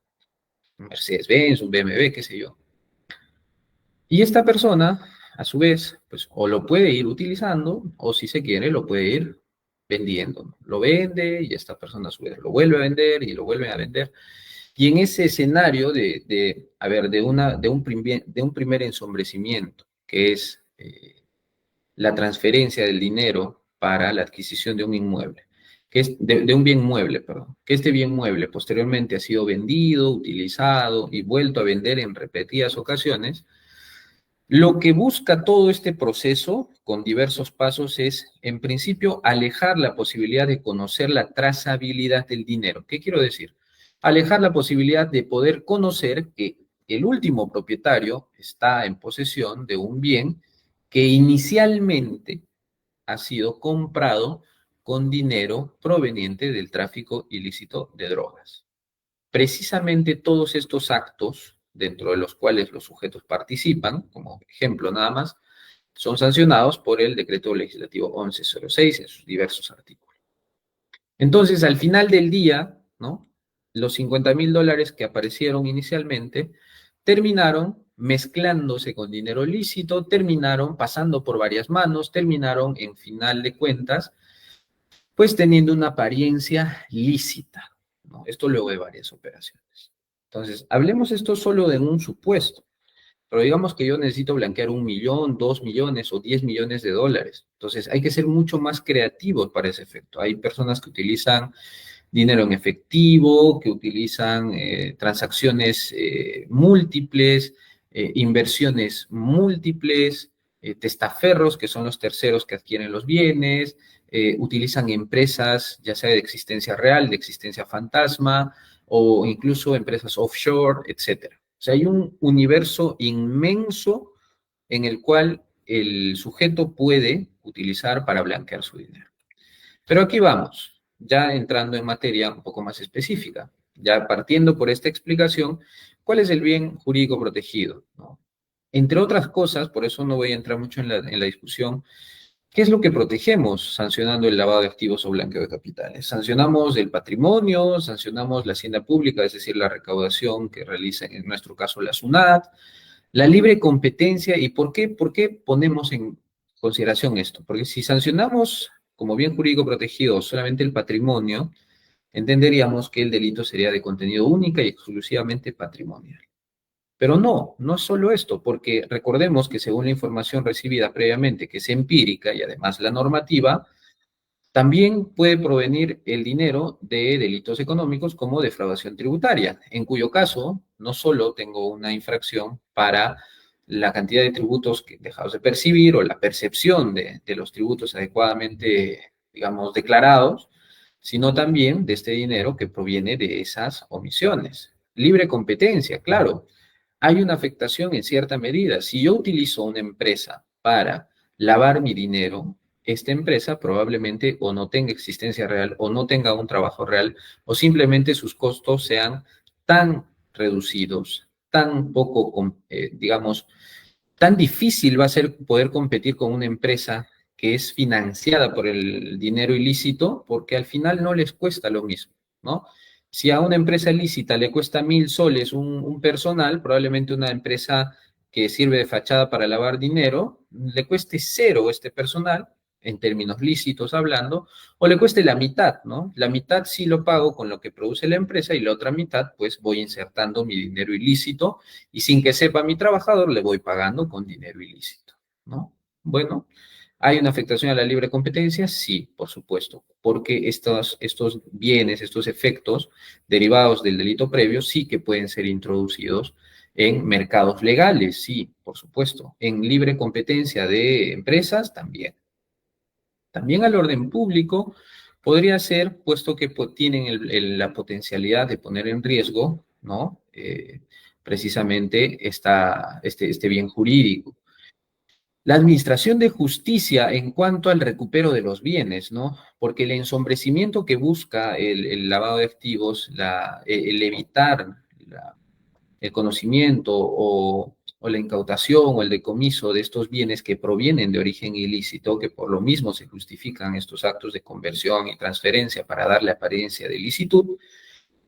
C: un Mercedes-Benz, un BMW, qué sé yo. Y esta persona, a su vez, pues, o lo puede ir utilizando, o si se quiere, lo puede ir vendiendo, ¿no? Lo vende y esta persona a su vez lo vuelve a vender y lo vuelve a vender. Y en ese escenario a ver, de un primer ensombrecimiento, que es la transferencia del dinero para la adquisición de un inmueble, que es de un bien mueble, perdón, que este bien mueble posteriormente ha sido vendido, utilizado y vuelto a vender en repetidas ocasiones. Lo que busca todo este proceso con diversos pasos es, en principio, alejar la posibilidad de conocer la trazabilidad del dinero. ¿Qué quiero decir? Alejar la posibilidad de poder conocer que el último propietario está en posesión de un bien que inicialmente ha sido comprado con dinero proveniente del tráfico ilícito de drogas. Precisamente todos estos actos, dentro de los cuales los sujetos participan, como ejemplo nada más, son sancionados por el Decreto Legislativo 1106 en sus diversos artículos. Entonces, al final del día, ¿no? Los $50,000 que aparecieron inicialmente terminaron mezclándose con dinero lícito, terminaron pasando por varias manos, terminaron, en final de cuentas, pues teniendo una apariencia lícita, ¿no? Esto luego de varias operaciones. Entonces, hablemos esto solo de un supuesto, pero digamos que yo necesito blanquear 1 millón, 2 millones o 10 millones de dólares. Entonces, hay que ser mucho más creativos para ese efecto. Hay personas que utilizan dinero en efectivo, que utilizan transacciones múltiples, inversiones múltiples, testaferros, que son los terceros que adquieren los bienes, utilizan empresas, ya sea de existencia real, de existencia fantasma, o incluso empresas offshore, etcétera. O sea, hay un universo inmenso en el cual el sujeto puede utilizar para blanquear su dinero. Pero aquí vamos, ya entrando en materia un poco más específica, ya partiendo por esta explicación, ¿cuál es el bien jurídico protegido? ¿No? Entre otras cosas, por eso no voy a entrar mucho en la discusión, ¿qué es lo que protegemos sancionando el lavado de activos o blanqueo de capitales? Sancionamos el patrimonio, sancionamos la hacienda pública, es decir, la recaudación que realiza en nuestro caso la SUNAT, la libre competencia. ¿Y por qué ponemos en consideración esto? Porque si sancionamos como bien jurídico protegido solamente el patrimonio, entenderíamos que el delito sería de contenido única y exclusivamente patrimonial. Pero no es solo esto, porque recordemos que según la información recibida previamente, que es empírica y además la normativa, también puede provenir el dinero de delitos económicos como defraudación tributaria, en cuyo caso no solo tengo una infracción para la cantidad de tributos que dejados de percibir o la percepción de los tributos adecuadamente, digamos, declarados, sino también de este dinero que proviene de esas omisiones. Libre competencia, claro. Hay una afectación en cierta medida. Si yo utilizo una empresa para lavar mi dinero, esta empresa probablemente o no tenga existencia real o no tenga un trabajo real o simplemente sus costos sean tan reducidos, tan poco, digamos, tan difícil va a ser poder competir con una empresa que es financiada por el dinero ilícito, porque al final no les cuesta lo mismo, ¿no? Si a una empresa ilícita le cuesta 1.000 soles un personal, probablemente una empresa que sirve de fachada para lavar dinero, le cueste cero este personal, en términos lícitos hablando, o le cueste la mitad, ¿no? La mitad sí lo pago con lo que produce la empresa y la otra mitad, pues voy insertando mi dinero ilícito y sin que sepa mi trabajador le voy pagando con dinero ilícito, ¿no? Bueno, ¿hay una afectación a la libre competencia? Sí, por supuesto, porque estos bienes, estos efectos derivados del delito previo sí que pueden ser introducidos en mercados legales, sí, por supuesto. En libre competencia de empresas también. También al orden público podría ser, puesto que tienen la potencialidad de poner en riesgo, ¿no? Precisamente este bien jurídico. La administración de justicia en cuanto al recupero de los bienes, ¿no? Porque el ensombrecimiento que busca el lavado de activos, el evitar el conocimiento o la incautación o el decomiso de estos bienes que provienen de origen ilícito, que por lo mismo se justifican estos actos de conversión y transferencia para darle apariencia de ilicitud,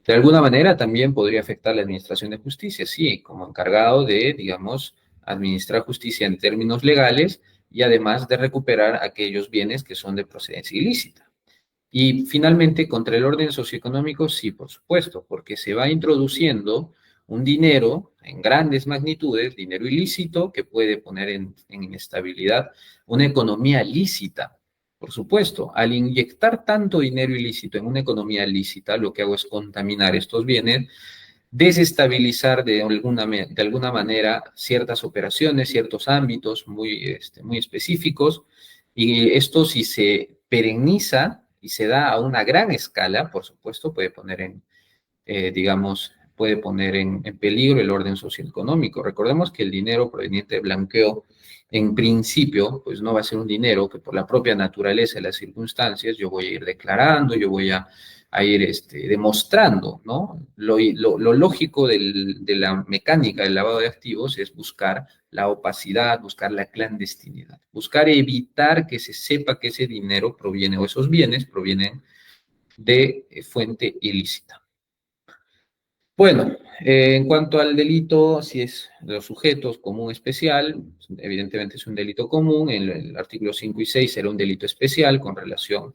C: de alguna manera también podría afectar la administración de justicia, sí, como encargado de, digamos, administrar justicia en términos legales y además de recuperar aquellos bienes que son de procedencia ilícita. Y finalmente, contra el orden socioeconómico, sí, por supuesto, porque se va introduciendo un dinero en grandes magnitudes, dinero ilícito, que puede poner en inestabilidad una economía lícita. Por supuesto, al inyectar tanto dinero ilícito en una economía lícita, lo que hago es contaminar estos bienes, desestabilizar de alguna manera ciertas operaciones, ciertos ámbitos muy específicos, y esto si se perenniza y se da a una gran escala, por supuesto, puede poner en peligro el orden socioeconómico. Recordemos que el dinero proveniente de blanqueo, en principio, pues no va a ser un dinero que por la propia naturaleza de las circunstancias yo voy a ir declarando, yo voy a ir demostrando, ¿no? Lo lógico de la mecánica del lavado de activos es buscar la opacidad, buscar la clandestinidad, buscar evitar que se sepa que ese dinero proviene o esos bienes provienen de fuente ilícita. Bueno, en cuanto al delito, si es de los sujetos común especial, evidentemente es un delito común, en el artículo 5 y 6 será un delito especial con relación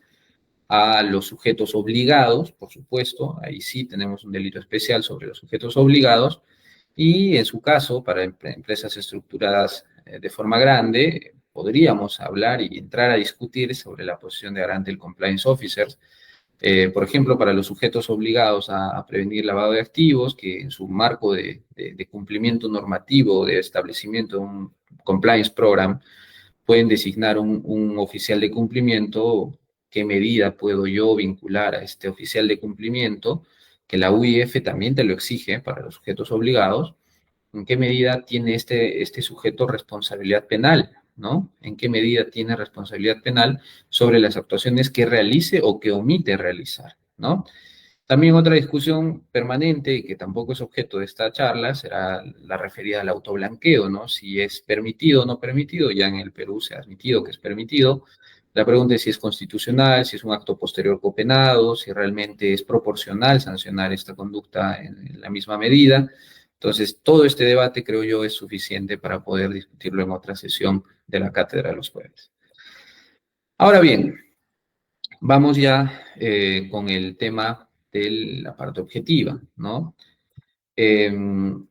C: a los sujetos obligados, por supuesto, ahí sí tenemos un delito especial sobre los sujetos obligados, y en su caso, para empresas estructuradas de forma grande, podríamos hablar y entrar a discutir sobre la posición de garante del compliance officer. Por ejemplo, para los sujetos obligados a prevenir lavado de activos, que en su marco de cumplimiento normativo, de establecimiento de un compliance program, pueden designar un oficial de cumplimiento. ¿Qué medida puedo yo vincular a este oficial de cumplimiento? Que la UIF también te lo exige para los sujetos obligados. ¿En qué medida tiene este sujeto responsabilidad penal? ¿No? ¿En qué medida tiene responsabilidad penal sobre las actuaciones que realice o que omite realizar? ¿No? También otra discusión permanente y que tampoco es objeto de esta charla será la referida al autoblanqueo, ¿no? Si es permitido o no permitido, ya en el Perú se ha admitido que es permitido. La pregunta es si es constitucional, si es un acto posterior copenado, si realmente es proporcional sancionar esta conducta en la misma medida. Entonces, todo este debate, creo yo, es suficiente para poder discutirlo en otra sesión de la cátedra de los jueves. Ahora bien, vamos ya con el tema de la parte objetiva, ¿no? El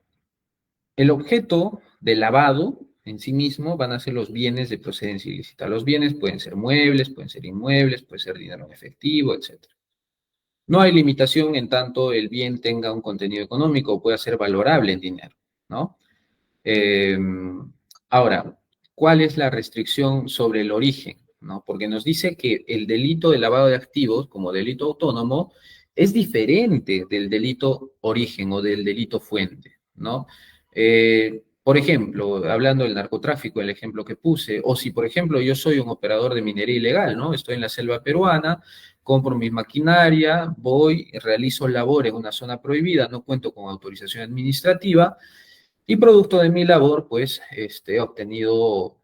C: objeto del lavado en sí mismo van a ser los bienes de procedencia ilícita. Los bienes pueden ser muebles, pueden ser inmuebles, puede ser dinero en efectivo, etc. No hay limitación en tanto el bien tenga un contenido económico o pueda ser valorable en dinero, ¿no? Ahora, ¿cuál es la restricción sobre el origen? ¿No? Porque nos dice que el delito de lavado de activos, como delito autónomo, es diferente del delito origen o del delito fuente, ¿no? Por ejemplo, hablando del narcotráfico, el ejemplo que puse, o si, por ejemplo, yo soy un operador de minería ilegal, ¿no? Estoy en la selva peruana, compro mi maquinaria, voy, realizo labor en una zona prohibida, no cuento con autorización administrativa, y producto de mi labor, pues, he obtenido,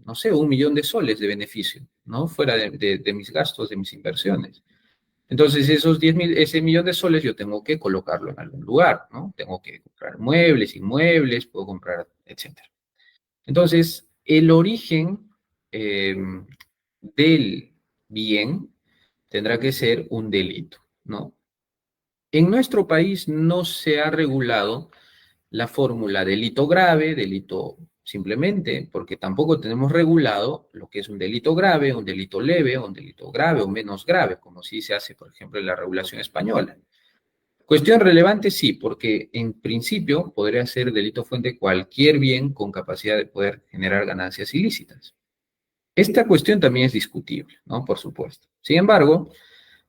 C: no sé, 1.000.000 de soles de beneficio, ¿no? Fuera de mis gastos, de mis inversiones. Entonces, ese 1.000.000 de soles yo tengo que colocarlo en algún lugar, ¿no? Tengo que comprar muebles, inmuebles, puedo comprar, etcétera. Entonces, el origen eh, del bien tendrá que ser un delito, ¿no? En nuestro país no se ha regulado la fórmula delito grave, delito simplemente, porque tampoco tenemos regulado lo que es un delito grave, un delito leve, un delito grave o menos grave, como sí se hace, por ejemplo, en la regulación española. Cuestión relevante, sí, porque en principio podría ser delito fuente cualquier bien con capacidad de poder generar ganancias ilícitas. Esta cuestión también es discutible, ¿no? Por supuesto. Sin embargo,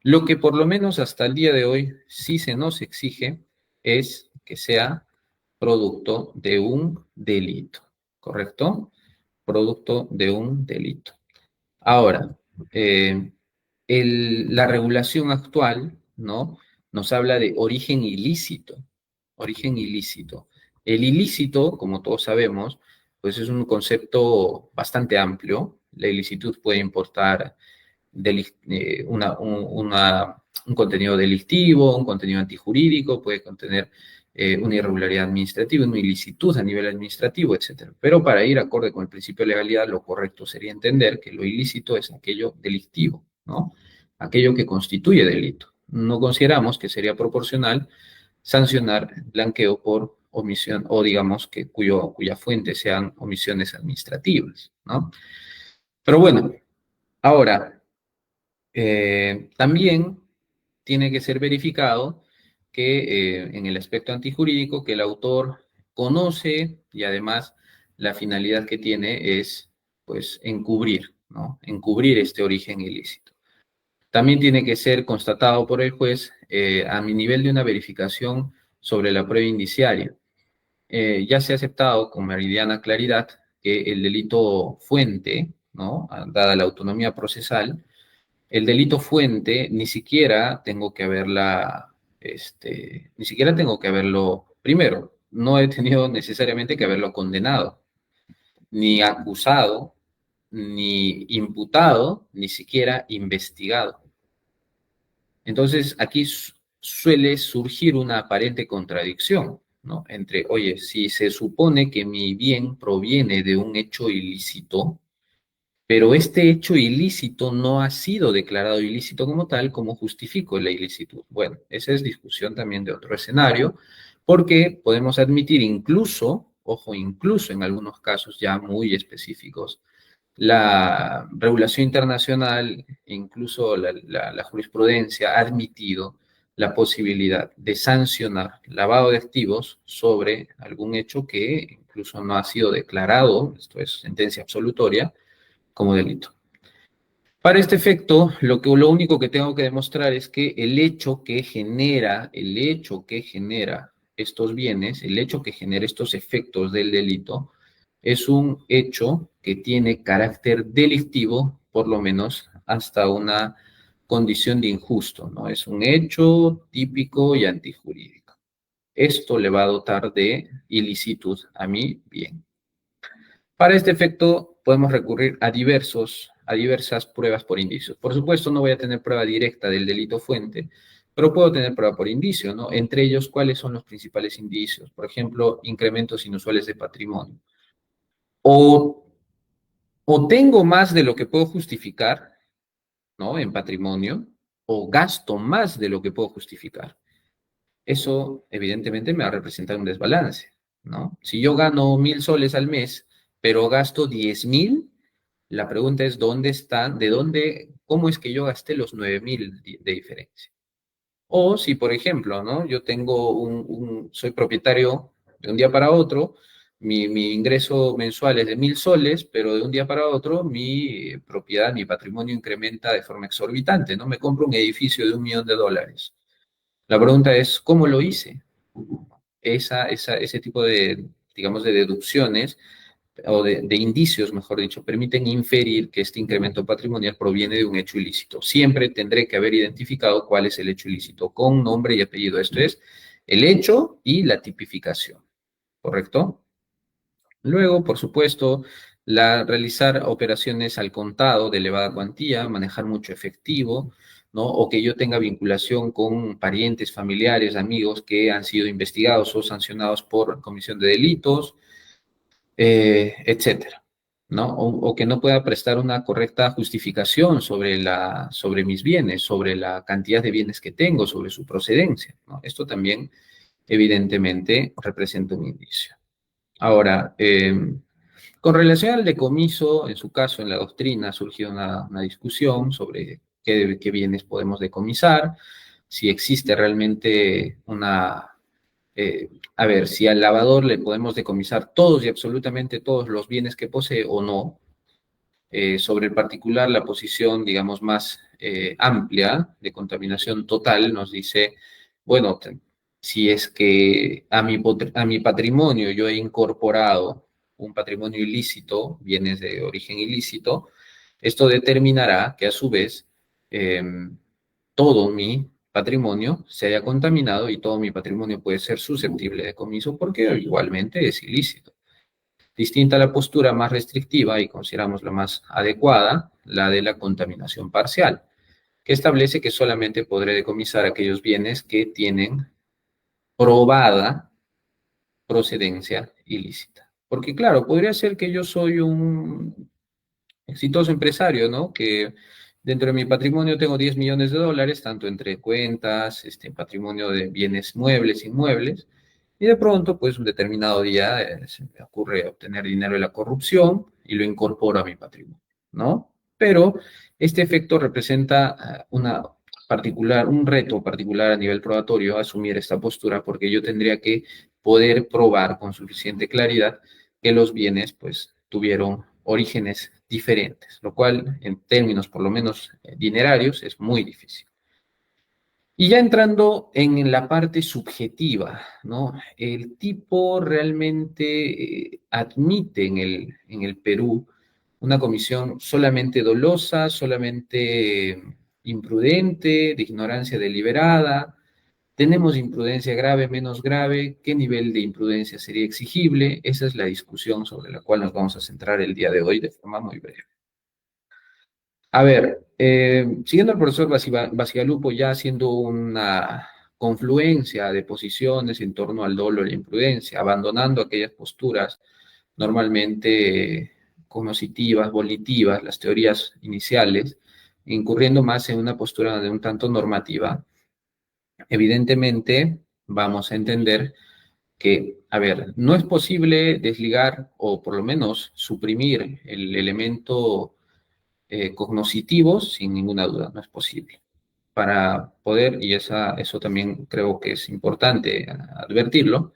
C: lo que por lo menos hasta el día de hoy sí se nos exige es que sea producto de un delito, ¿correcto? Producto de un delito. Ahora, la regulación actual, ¿no? Nos habla de origen ilícito, origen ilícito. El ilícito, como todos sabemos, pues es un concepto bastante amplio. La ilicitud puede importar un contenido delictivo, un contenido antijurídico, puede contener una irregularidad administrativa, una ilicitud a nivel administrativo, etc. Pero para ir acorde con el principio de legalidad, lo correcto sería entender que lo ilícito es aquello delictivo, ¿no? Aquello que constituye delito. No consideramos que sería proporcional sancionar blanqueo por omisión o digamos que cuya fuente sean omisiones administrativas, ¿no? Pero bueno, ahora, también tiene que ser verificado que en el aspecto antijurídico que el autor conoce y además la finalidad que tiene es pues encubrir, ¿no? Encubrir este origen ilícito. También tiene que ser constatado por el juez a mi nivel de una verificación sobre la prueba indiciaria. Ya se ha aceptado con meridiana claridad que el delito fuente, ¿no? Dada la autonomía procesal, el delito fuente ni siquiera tengo que ni siquiera tengo que haberlo, primero, no he tenido necesariamente que haberlo condenado, ni acusado, ni imputado, ni siquiera investigado. Entonces, aquí suele surgir una aparente contradicción, ¿no? Entre, oye, si se supone que mi bien proviene de un hecho ilícito, pero este hecho ilícito no ha sido declarado ilícito como tal, ¿cómo justifico la ilicitud? Bueno, esa es discusión también de otro escenario, porque podemos admitir incluso, ojo, incluso en algunos casos ya muy específicos, la regulación internacional, incluso la jurisprudencia ha admitido la posibilidad de sancionar lavado de activos sobre algún hecho que incluso no ha sido declarado, esto es sentencia absolutoria, como delito. Para este efecto, lo único que tengo que demostrar es que el hecho que genera estos bienes, el hecho que genera estos efectos del delito, es un hecho que tiene carácter delictivo, por lo menos hasta una condición de injusto, ¿no? Es un hecho típico y antijurídico. Esto le va a dotar de ilicitud a mi bien. Para este efecto, podemos recurrir a diversas pruebas por indicios. Por supuesto, no voy a tener prueba directa del delito fuente, pero puedo tener prueba por indicio, ¿no? Entre ellos, ¿cuáles son los principales indicios? Por ejemplo, incrementos inusuales de patrimonio. O, o tengo más de lo que puedo justificar, ¿no? En patrimonio, o gasto más de lo que puedo justificar. Eso, evidentemente, me va a representar un desbalance, ¿no? Si yo gano 1.000 soles al mes, pero gasto 10.000, la pregunta es, ¿dónde están? ¿Cómo es que yo gasté los 9.000 de diferencia? O si, por ejemplo, ¿no? Yo tengo soy propietario de un día para otro, mi ingreso mensual es de 1.000 soles, pero de un día para otro mi propiedad, mi patrimonio incrementa de forma exorbitante, ¿no? Me compro un edificio de $1.000.000. La pregunta es, ¿cómo lo hice? Ese tipo de digamos, de deducciones o de indicios, mejor dicho, permiten inferir que este incremento patrimonial proviene de un hecho ilícito. Siempre tendré que haber identificado cuál es el hecho ilícito, con nombre y apellido. Esto es el hecho y la tipificación, ¿correcto? Luego, por supuesto, realizar operaciones al contado de elevada cuantía, manejar mucho efectivo, ¿no? O que yo tenga vinculación con parientes, familiares, amigos que han sido investigados o sancionados por comisión de delitos, etcétera, ¿no? O que no pueda prestar una correcta justificación sobre mis bienes, sobre la cantidad de bienes que tengo, sobre su procedencia, ¿no? Esto también, evidentemente, representa un indicio. Ahora, con relación al decomiso, en su caso, en la doctrina, ha surgido una discusión sobre qué bienes podemos decomisar, si existe realmente a ver, si al lavador le podemos decomisar todos y absolutamente todos los bienes que posee o no. Sobre el particular, la posición, digamos, más amplia de contaminación total nos dice, bueno, si es que a mi patrimonio yo he incorporado un patrimonio ilícito, bienes de origen ilícito, esto determinará que a su vez todo mi patrimonio se haya contaminado y todo mi patrimonio puede ser susceptible de decomiso porque igualmente es ilícito. Distinta a la postura más restrictiva y consideramos la más adecuada, la de la contaminación parcial, que establece que solamente podré decomisar aquellos bienes que tienen probada procedencia ilícita. Porque claro, podría ser que yo soy un exitoso empresario, ¿no? Que dentro de mi patrimonio tengo 10 millones de dólares, tanto entre cuentas, patrimonio de bienes muebles, inmuebles, y de pronto, pues un determinado día se me ocurre obtener dinero de la corrupción y lo incorporo a mi patrimonio, ¿no? Pero este efecto representa un reto particular a nivel probatorio asumir esta postura porque yo tendría que poder probar con suficiente claridad que los bienes, pues, tuvieron orígenes diferentes, lo cual en términos por lo menos dinerarios es muy difícil. Y ya entrando en la parte subjetiva, ¿no? El tipo realmente admite en el Perú una comisión solamente dolosa, solamente imprudente, de ignorancia deliberada. ¿Tenemos imprudencia grave, menos grave? ¿Qué nivel de imprudencia sería exigible? Esa es la discusión sobre la cual nos vamos a centrar el día de hoy de forma muy breve. A ver, siguiendo al profesor Bacigalupo, ya haciendo una confluencia de posiciones en torno al dolo y la imprudencia, abandonando aquellas posturas normalmente cognoscitivas, volitivas, las teorías iniciales, incurriendo más en una postura de un tanto normativa, evidentemente vamos a entender que, a ver, no es posible desligar o por lo menos suprimir el elemento cognoscitivo sin ninguna duda, no es posible. Para poder, y eso también creo que es importante advertirlo,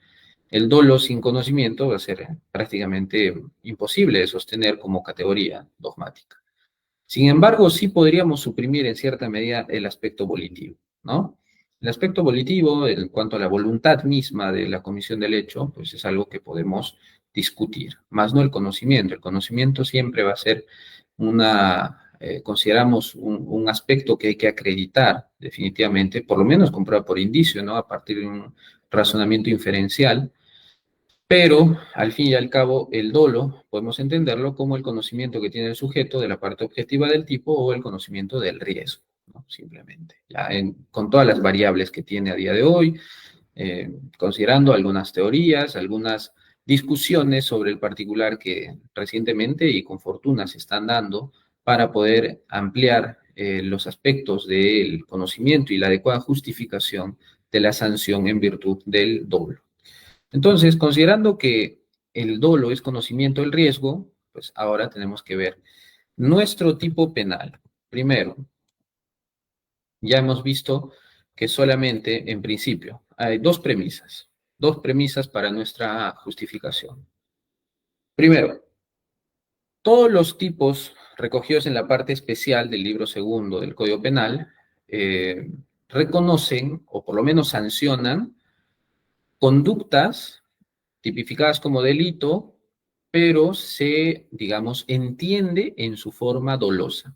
C: el dolo sin conocimiento va a ser prácticamente imposible de sostener como categoría dogmática. Sin embargo, sí podríamos suprimir en cierta medida el aspecto volitivo, ¿no? El aspecto volitivo, en cuanto a la voluntad misma de la comisión del hecho, pues es algo que podemos discutir, más no el conocimiento. El conocimiento siempre va a ser consideramos un aspecto que hay que acreditar definitivamente, por lo menos comprueba por indicio, ¿no? A partir de un razonamiento inferencial, pero, al fin y al cabo, el dolo podemos entenderlo como el conocimiento que tiene el sujeto de la parte objetiva del tipo o el conocimiento del riesgo, ¿no? Simplemente. Ya con todas las variables que tiene a día de hoy, considerando algunas teorías, algunas discusiones sobre el particular que recientemente y con fortuna se están dando para poder ampliar los aspectos del conocimiento y la adecuada justificación de la sanción en virtud del dolo. Entonces, considerando que el dolo es conocimiento del riesgo, pues ahora tenemos que ver nuestro tipo penal. Primero, ya hemos visto que solamente, en principio, hay dos premisas para nuestra justificación. Primero, todos los tipos recogidos en la parte especial del libro segundo del Código Penal reconocen, o por lo menos sancionan, conductas tipificadas como delito, pero se, digamos, entiende en su forma dolosa.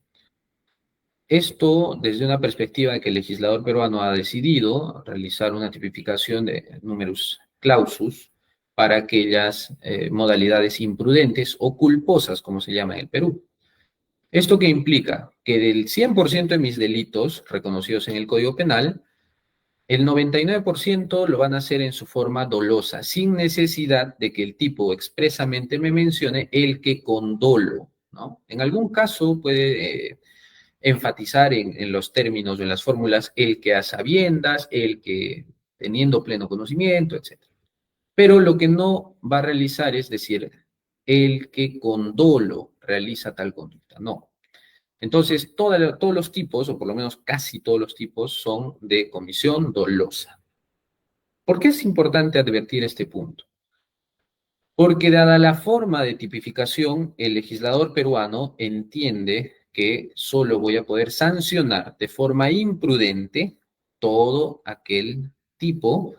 C: Esto desde una perspectiva de que el legislador peruano ha decidido realizar una tipificación de numerus clausus para aquellas modalidades imprudentes o culposas, como se llama en el Perú. ¿Esto qué implica? Que del 100% de mis delitos reconocidos en el Código Penal, el 99% lo van a hacer en su forma dolosa, sin necesidad de que el tipo expresamente me mencione el que con dolo, ¿no? En algún caso puede enfatizar en los términos o en las fórmulas el que a sabiendas, el que teniendo pleno conocimiento, etc. Pero lo que no va a realizar es decir, el que con dolo realiza tal conducta, no. Entonces, todos los tipos, o por lo menos casi todos los tipos, son de comisión dolosa. ¿Por qué es importante advertir este punto? Porque dada la forma de tipificación, el legislador peruano entiende que solo voy a poder sancionar de forma imprudente todo aquel tipo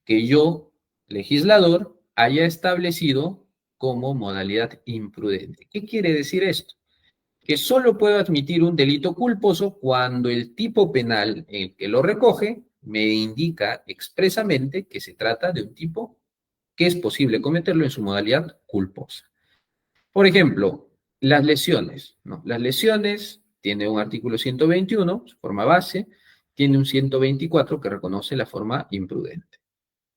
C: que yo, legislador, haya establecido como modalidad imprudente. ¿Qué quiere decir esto? Que solo puedo admitir un delito culposo cuando el tipo penal en el que lo recoge me indica expresamente que se trata de un tipo que es posible cometerlo en su modalidad culposa. Por ejemplo, las lesiones, ¿no? Las lesiones tiene un artículo 121, su forma base, tiene un 124 que reconoce la forma imprudente.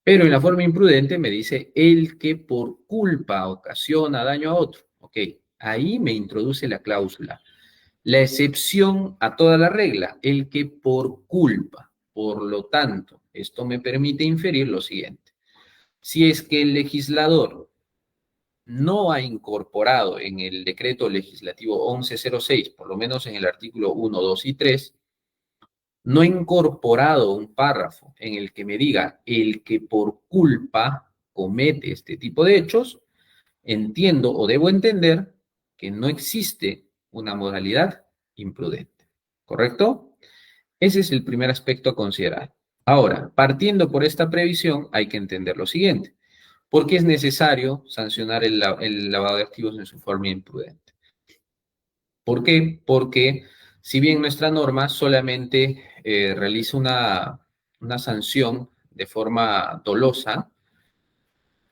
C: Pero en la forma imprudente me dice el que por culpa ocasiona daño a otro. Ok, ahí me introduce la cláusula. La excepción a toda la regla, el que por culpa. Por lo tanto, esto me permite inferir lo siguiente. Si es que el legislador no ha incorporado en el decreto legislativo 1106, por lo menos en el artículo 1, 2 y 3, no ha incorporado un párrafo en el que me diga el que por culpa comete este tipo de hechos, entiendo o debo entender que no existe una modalidad imprudente. ¿Correcto? Ese es el primer aspecto a considerar. Ahora, partiendo por esta previsión, hay que entender lo siguiente. ¿Por qué es necesario sancionar el lavado de activos en su forma imprudente? ¿Por qué? Porque si bien nuestra norma solamente realiza una sanción de forma dolosa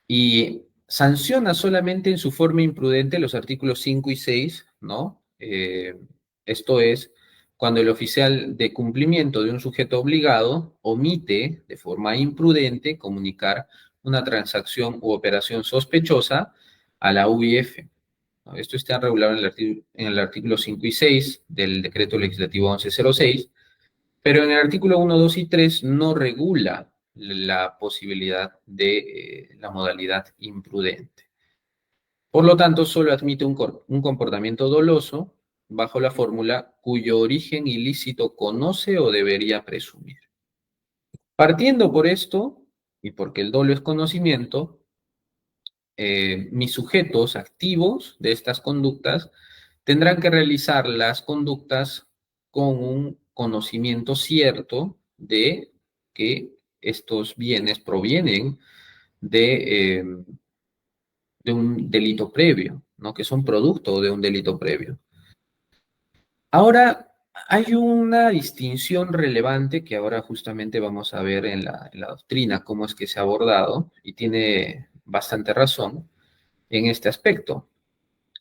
C: y sanciona solamente en su forma imprudente los artículos 5 y 6, ¿no? Esto es, cuando el oficial de cumplimiento de un sujeto obligado omite de forma imprudente comunicar una transacción u operación sospechosa a la UIF. ¿No? Esto está regulado en el artículo 5 y 6 del decreto legislativo 1106, pero en el artículo 1, 2 y 3 no regula la posibilidad de la modalidad imprudente. Por lo tanto, solo admite un comportamiento doloso bajo la fórmula cuyo origen ilícito conoce o debería presumir. Partiendo por esto, y porque el dolo es conocimiento, mis sujetos activos de estas conductas tendrán que realizar las conductas con un conocimiento cierto de que estos bienes provienen de, de un delito previo, ¿no? Que son producto de un delito previo. Ahora, hay una distinción relevante que ahora justamente vamos a ver en la doctrina, cómo es que se ha abordado, y tiene bastante razón en este aspecto.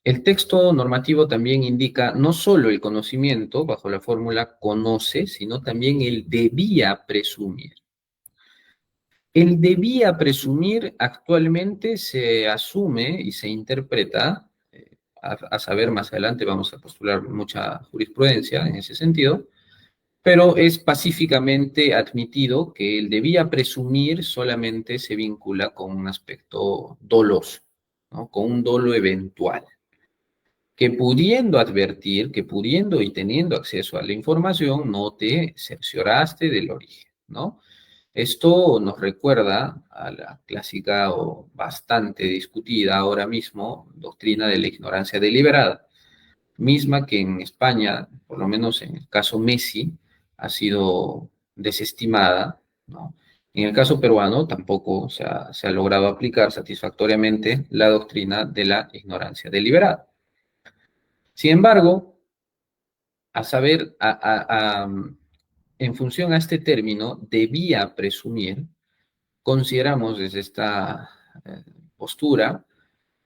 C: El texto normativo también indica no solo el conocimiento bajo la fórmula conoce, sino también el debía presumir. El debía presumir actualmente se asume y se interpreta, a saber, más adelante vamos a postular mucha jurisprudencia en ese sentido, pero es pacíficamente admitido que el debía presumir solamente se vincula con un aspecto doloso, ¿no? Con un dolo eventual, que pudiendo advertir, que pudiendo y teniendo acceso a la información, no te cercioraste del origen, ¿no? Esto nos recuerda a la clásica o bastante discutida ahora mismo doctrina de la ignorancia deliberada, misma que en España, por lo menos en el caso Messi, ha sido desestimada, ¿no? En el caso peruano tampoco se ha logrado aplicar satisfactoriamente la doctrina de la ignorancia deliberada. Sin embargo, a saber, en función a este término, debía presumir, consideramos desde esta postura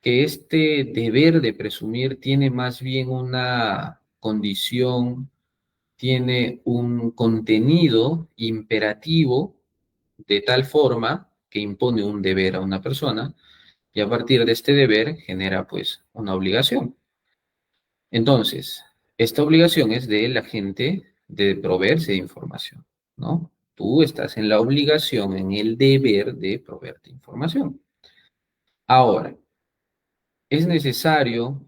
C: que este deber de presumir tiene más bien una condición, tiene un contenido imperativo de tal forma que impone un deber a una persona y a partir de este deber genera pues una obligación. Entonces, esta obligación es de la gente de proveerse de información, ¿no? Tú estás en la obligación, en el deber de proveerte información. Ahora, es necesario,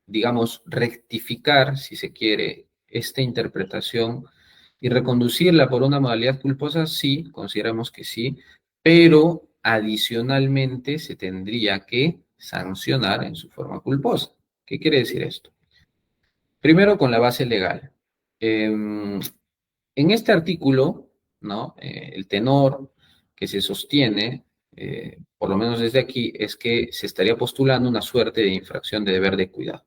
C: digamos, rectificar, si se quiere, esta interpretación y reconducirla por una modalidad culposa, sí, consideramos que sí, pero adicionalmente se tendría que sancionar en su forma culposa. ¿Qué quiere decir esto? Primero con la base legal. En este artículo, ¿no? El tenor que se sostiene, por lo menos desde aquí, es que se estaría postulando una suerte de infracción de deber de cuidado.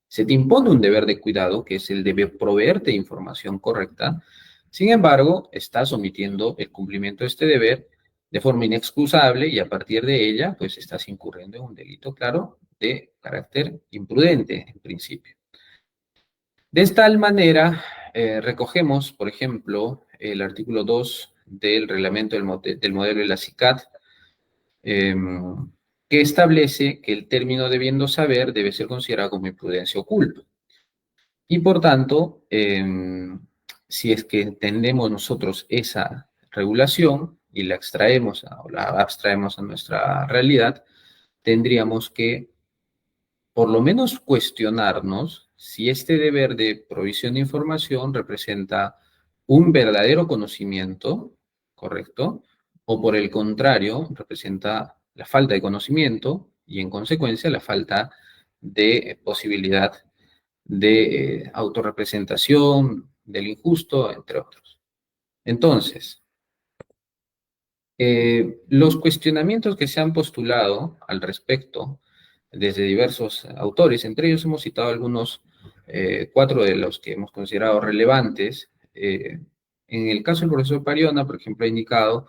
C: Se te impone un deber de cuidado, que es el de proveerte información correcta. Sin embargo, estás omitiendo el cumplimiento de este deber de forma inexcusable y a partir de ella, pues estás incurriendo en un delito, claro, de carácter imprudente, en principio. De tal manera, recogemos, por ejemplo, el artículo 2 del reglamento del modelo de la CICAT, que establece que el término debiendo saber debe ser considerado como imprudencia o culpa. Y por tanto, si es que entendemos nosotros esa regulación y la extraemos o la abstraemos a nuestra realidad, tendríamos que por lo menos cuestionarnos si este deber de provisión de información representa un verdadero conocimiento, ¿correcto? O por el contrario, representa la falta de conocimiento y en consecuencia la falta de posibilidad de autorrepresentación, del injusto, entre otros. Entonces, los cuestionamientos que se han postulado al respecto desde diversos autores, entre ellos hemos citado algunos, 4 de los que hemos considerado relevantes. En el caso del profesor Pariona, por ejemplo, ha indicado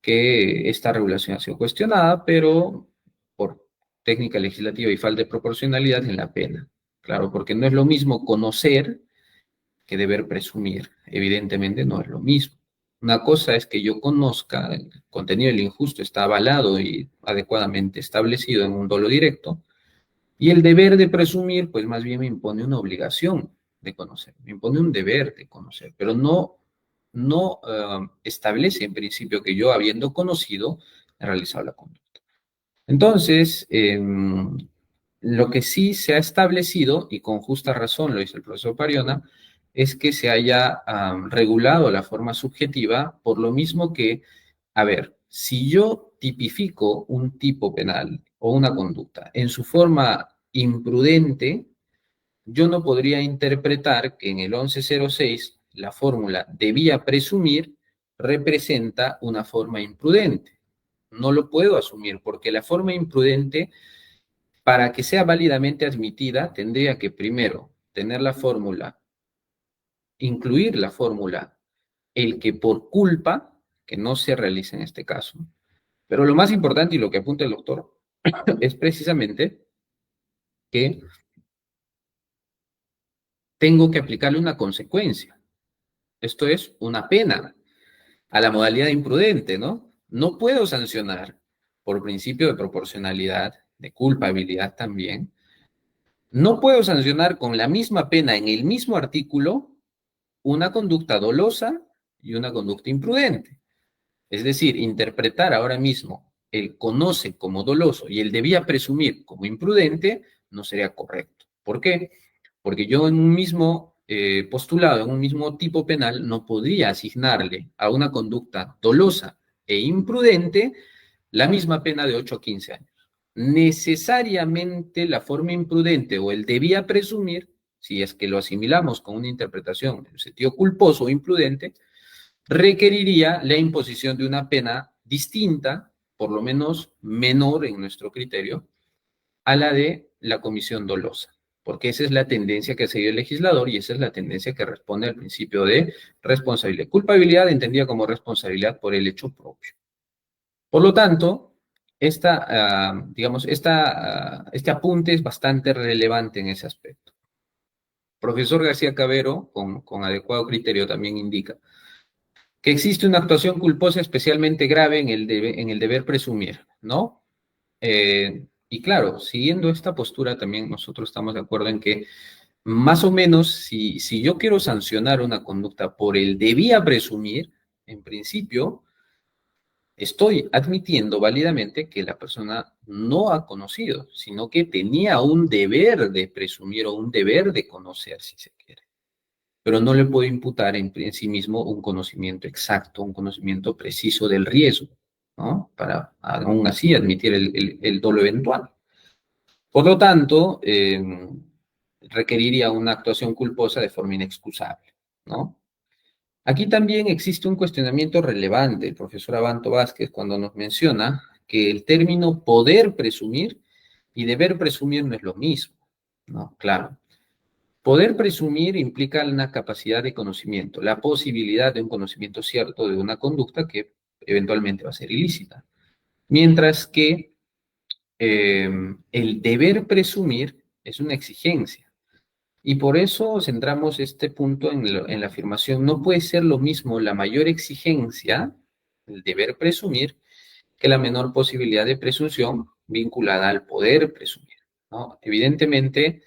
C: que esta regulación ha sido cuestionada, pero por técnica legislativa y falta de proporcionalidad en la pena. Claro, porque no es lo mismo conocer que deber presumir. Evidentemente no es lo mismo. Una cosa es que yo conozca, el contenido del injusto está avalado y adecuadamente establecido en un dolo directo, y el deber de presumir, pues más bien me impone una obligación de conocer, me impone un deber de conocer, pero no establece en principio que yo, habiendo conocido, he realizado la conducta. Entonces, lo que sí se ha establecido, y con justa razón lo dice el profesor Pariona, es que se haya regulado la forma subjetiva, por lo mismo que, a ver, si yo tipifico un tipo penal o una conducta en su forma imprudente, yo no podría interpretar que en el 1106 la fórmula debía presumir representa una forma imprudente. No lo puedo asumir porque la forma imprudente, para que sea válidamente admitida, tendría que primero tener la fórmula, incluir la fórmula, el que por culpa, que no se realiza en este caso. Pero lo más importante y lo que apunta el doctor es precisamente que tengo que aplicarle una consecuencia. Esto es una pena a la modalidad imprudente, ¿no? No puedo sancionar por principio de proporcionalidad, de culpabilidad también. No puedo sancionar con la misma pena en el mismo artículo una conducta dolosa y una conducta imprudente. Es decir, interpretar ahora mismo el conoce como doloso y el debía presumir como imprudente no sería correcto. ¿Por qué? Porque yo en un mismo postulado, en un mismo tipo penal, no podría asignarle a una conducta dolosa e imprudente la misma pena de 8 a 15 años. Necesariamente la forma imprudente o el debía presumir, si es que lo asimilamos con una interpretación en sentido culposo o imprudente, requeriría la imposición de una pena distinta, por lo menos menor en nuestro criterio, a la de la comisión dolosa, porque esa es la tendencia que ha seguido el legislador y esa es la tendencia que responde al principio de responsabilidad. Culpabilidad entendida como responsabilidad por el hecho propio. Por lo tanto, este apunte es bastante relevante en ese aspecto. Profesor García Cabero, con adecuado criterio, también indica que existe una actuación culposa especialmente grave en el deber presumir, ¿no? Y claro, siguiendo esta postura, también nosotros estamos de acuerdo en que más o menos si yo quiero sancionar una conducta por el debía presumir, en principio, estoy admitiendo válidamente que la persona no ha conocido, sino que tenía un deber de presumir o un deber de conocer, si se quiere. Pero no le puedo imputar en sí mismo un conocimiento exacto, un conocimiento preciso del riesgo, ¿no? Para aún así admitir el dolo eventual. Por lo tanto, requeriría una actuación culposa de forma inexcusable, ¿no? Aquí también existe un cuestionamiento relevante, el profesor Abanto Vázquez, cuando nos menciona que el término poder presumir y deber presumir no es lo mismo, ¿no? Claro. Poder presumir implica una capacidad de conocimiento, la posibilidad de un conocimiento cierto de una conducta que eventualmente va a ser ilícita. Mientras que el deber presumir es una exigencia. Y por eso centramos este punto en la afirmación. No puede ser lo mismo la mayor exigencia, el deber presumir, que la menor posibilidad de presunción vinculada al poder presumir, ¿no? Evidentemente,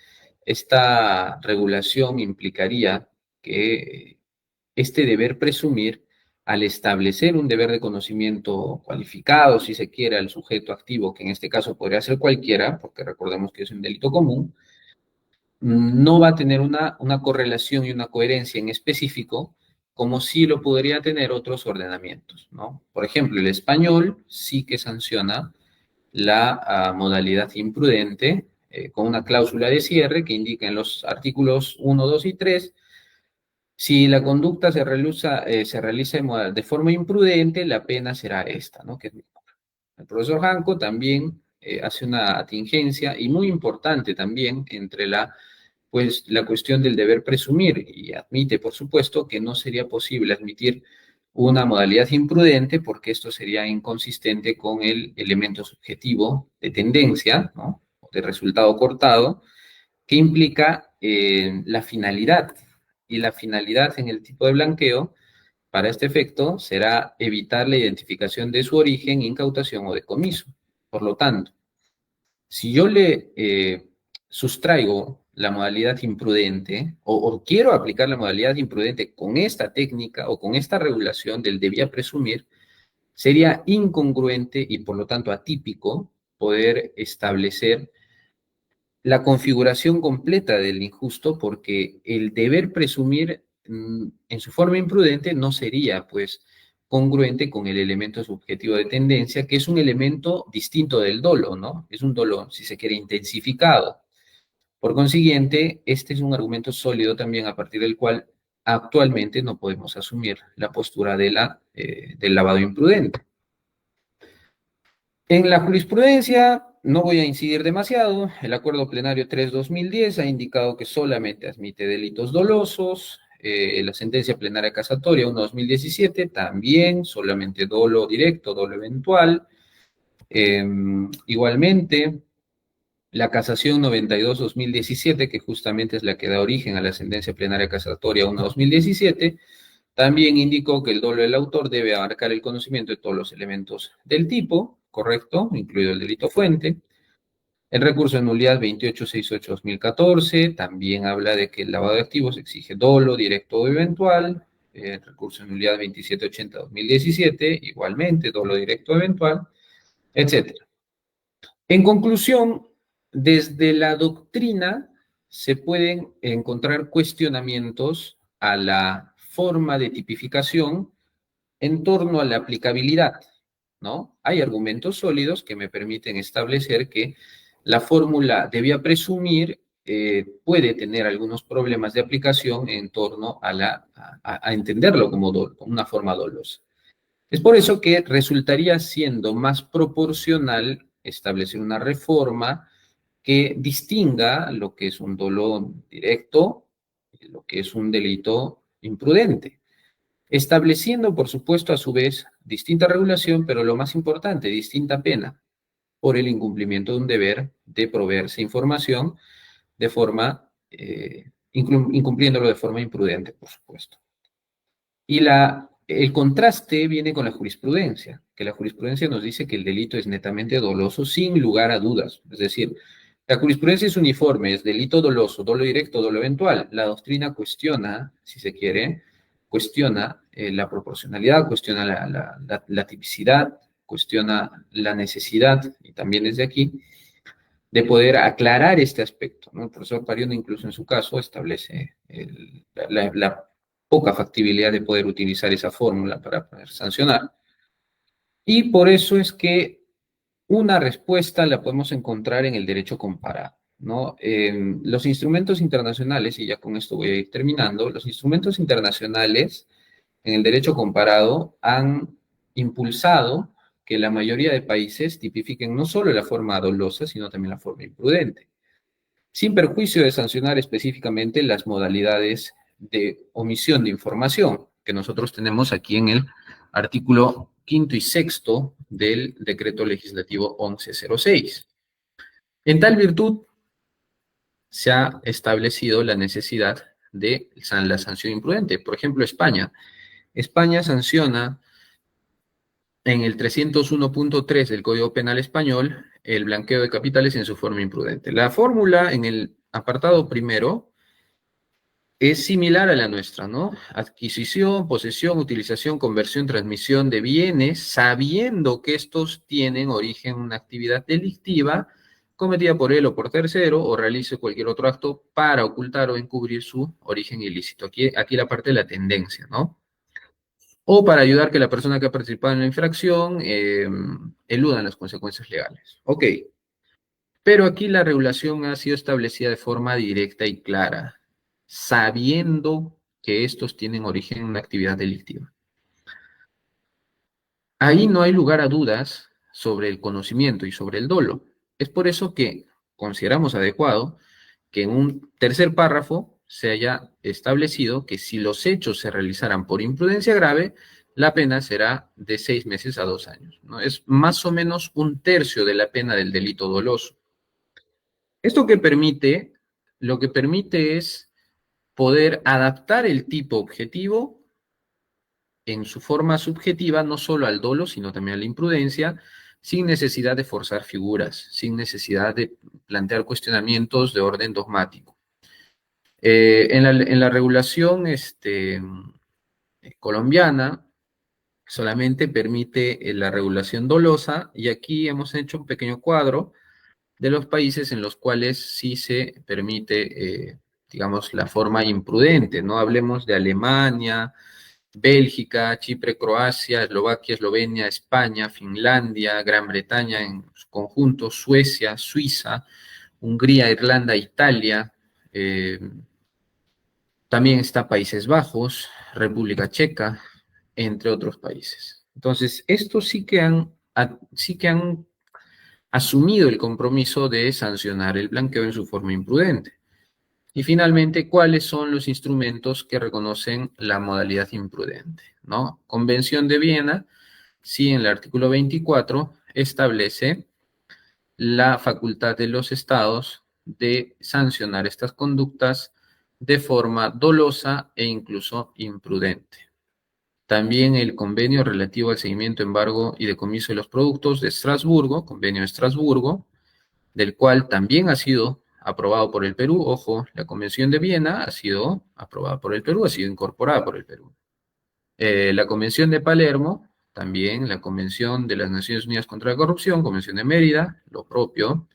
C: esta regulación implicaría que este deber presumir, al establecer un deber de conocimiento cualificado, si se quiere, al sujeto activo, que en este caso podría ser cualquiera, porque recordemos que es un delito común, no va a tener una correlación y una coherencia en específico como sí lo podría tener otros ordenamientos, ¿no? Por ejemplo, el español sí que sanciona la modalidad imprudente con una cláusula de cierre que indica en los artículos 1, 2 y 3, si la conducta se realiza de forma imprudente, la pena será esta, ¿no? Que es el profesor Janco también hace una atingencia y muy importante también entre la cuestión del deber presumir y admite, por supuesto, que no sería posible admitir una modalidad imprudente porque esto sería inconsistente con el elemento subjetivo de tendencia, ¿no? De resultado cortado, que implica la finalidad. Y la finalidad en el tipo de blanqueo, para este efecto, será evitar la identificación de su origen, incautación o decomiso. Por lo tanto, si yo le sustraigo la modalidad imprudente o quiero aplicar la modalidad imprudente con esta técnica o con esta regulación del debía presumir, sería incongruente y por lo tanto atípico poder establecer la configuración completa del injusto porque el deber presumir en su forma imprudente no sería pues congruente con el elemento subjetivo de tendencia, que es un elemento distinto del dolo, ¿no? Es un dolo, si se quiere, intensificado. Por consiguiente, este es un argumento sólido también a partir del cual actualmente no podemos asumir la postura del lavado imprudente. En la jurisprudencia, no voy a incidir demasiado, el Acuerdo Plenario 3-2010 ha indicado que solamente admite delitos dolosos, la sentencia plenaria casatoria 1-2017 también, solamente dolo directo, dolo eventual. Igualmente, la casación 92-2017, que justamente es la que da origen a la sentencia plenaria casatoria 1-2017, también indicó que el dolo del autor debe abarcar el conocimiento de todos los elementos del tipo, correcto, incluido el delito fuente. El recurso de nulidad 2868-2014 también habla de que el lavado de activos exige dolo, directo o eventual. El recurso de nulidad 2780-2017, igualmente, dolo, directo o eventual, etc. En conclusión, desde la doctrina se pueden encontrar cuestionamientos a la forma de tipificación en torno a la aplicabilidad, ¿no? Hay argumentos sólidos que me permiten establecer que la fórmula debía presumir puede tener algunos problemas de aplicación en torno a entenderlo como una forma dolosa. Es por eso que resultaría siendo más proporcional establecer una reforma que distinga lo que es un dolo directo y lo que es un delito imprudente, estableciendo, por supuesto, a su vez, distinta regulación, pero lo más importante, distinta pena por el incumplimiento de un deber de proveerse información de forma, incumpliéndolo de forma imprudente, por supuesto. Y el contraste viene con la jurisprudencia, que la jurisprudencia nos dice que el delito es netamente doloso sin lugar a dudas. Es decir, la jurisprudencia es uniforme, es delito doloso, dolo directo, dolo eventual. La doctrina cuestiona, si se quiere, cuestiona la proporcionalidad, cuestiona la tipicidad, cuestiona la necesidad, y también desde aquí, de poder aclarar este aspecto, ¿no? El profesor Parión, incluso en su caso, establece la poca factibilidad de poder utilizar esa fórmula para poder sancionar. Y por eso es que una respuesta la podemos encontrar en el derecho comparado, ¿no? Los instrumentos internacionales, y ya con esto voy a ir terminando, los instrumentos internacionales en el derecho comparado han impulsado que la mayoría de países tipifiquen no solo la forma dolosa, sino también la forma imprudente, sin perjuicio de sancionar específicamente las modalidades de omisión de información que nosotros tenemos aquí en el artículo 5º y 6º del Decreto Legislativo 1106. En tal virtud, se ha establecido la necesidad de la sanción imprudente. Por ejemplo, España. España sanciona en el 301.3 del Código Penal Español el blanqueo de capitales en su forma imprudente. La fórmula en el apartado primero es similar a la nuestra, ¿no? Adquisición, posesión, utilización, conversión, transmisión de bienes, sabiendo que estos tienen origen en una actividad delictiva cometida por él o por tercero, o realice cualquier otro acto para ocultar o encubrir su origen ilícito. Aquí la parte de la tendencia, ¿no? O para ayudar que la persona que ha participado en la infracción eluda las consecuencias legales. Ok. Pero aquí la regulación ha sido establecida de forma directa y clara, sabiendo que estos tienen origen en una actividad delictiva. Ahí no hay lugar a dudas sobre el conocimiento y sobre el dolo. Es por eso que consideramos adecuado que en un tercer párrafo se haya establecido que si los hechos se realizaran por imprudencia grave, la pena será de 6 meses a 2 años, ¿no? Es más o menos 1/3 de la pena del delito doloso. ¿Esto qué permite? Lo que permite es poder adaptar el tipo objetivo en su forma subjetiva, no solo al dolo, sino también a la imprudencia, sin necesidad de forzar figuras, sin necesidad de plantear cuestionamientos de orden dogmático. En la regulación colombiana solamente permite la regulación dolosa, y aquí hemos hecho un pequeño cuadro de los países en los cuales sí se permite, digamos, la forma imprudente, ¿no? Hablemos de Alemania, Bélgica, Chipre, Croacia, Eslovaquia, Eslovenia, España, Finlandia, Gran Bretaña en su conjunto, Suecia, Suiza, Hungría, Irlanda, Italia, también está Países Bajos, República Checa, entre otros países. Entonces, estos sí que han asumido el compromiso de sancionar el blanqueo en su forma imprudente. Y finalmente, ¿cuáles son los instrumentos que reconocen la modalidad imprudente? ¿No? Convención de Viena, sí, en el artículo 24, establece la facultad de los estados de sancionar estas conductas de forma dolosa e incluso imprudente. También el convenio relativo al seguimiento, embargo y decomiso de los productos de Estrasburgo, convenio de Estrasburgo, del cual también ha sido aprobado por el Perú. Ojo, la Convención de Viena ha sido aprobada por el Perú, ha sido incorporada por el Perú. La Convención de Palermo, también la Convención de las Naciones Unidas contra la Corrupción, Convención de Mérida, lo propio.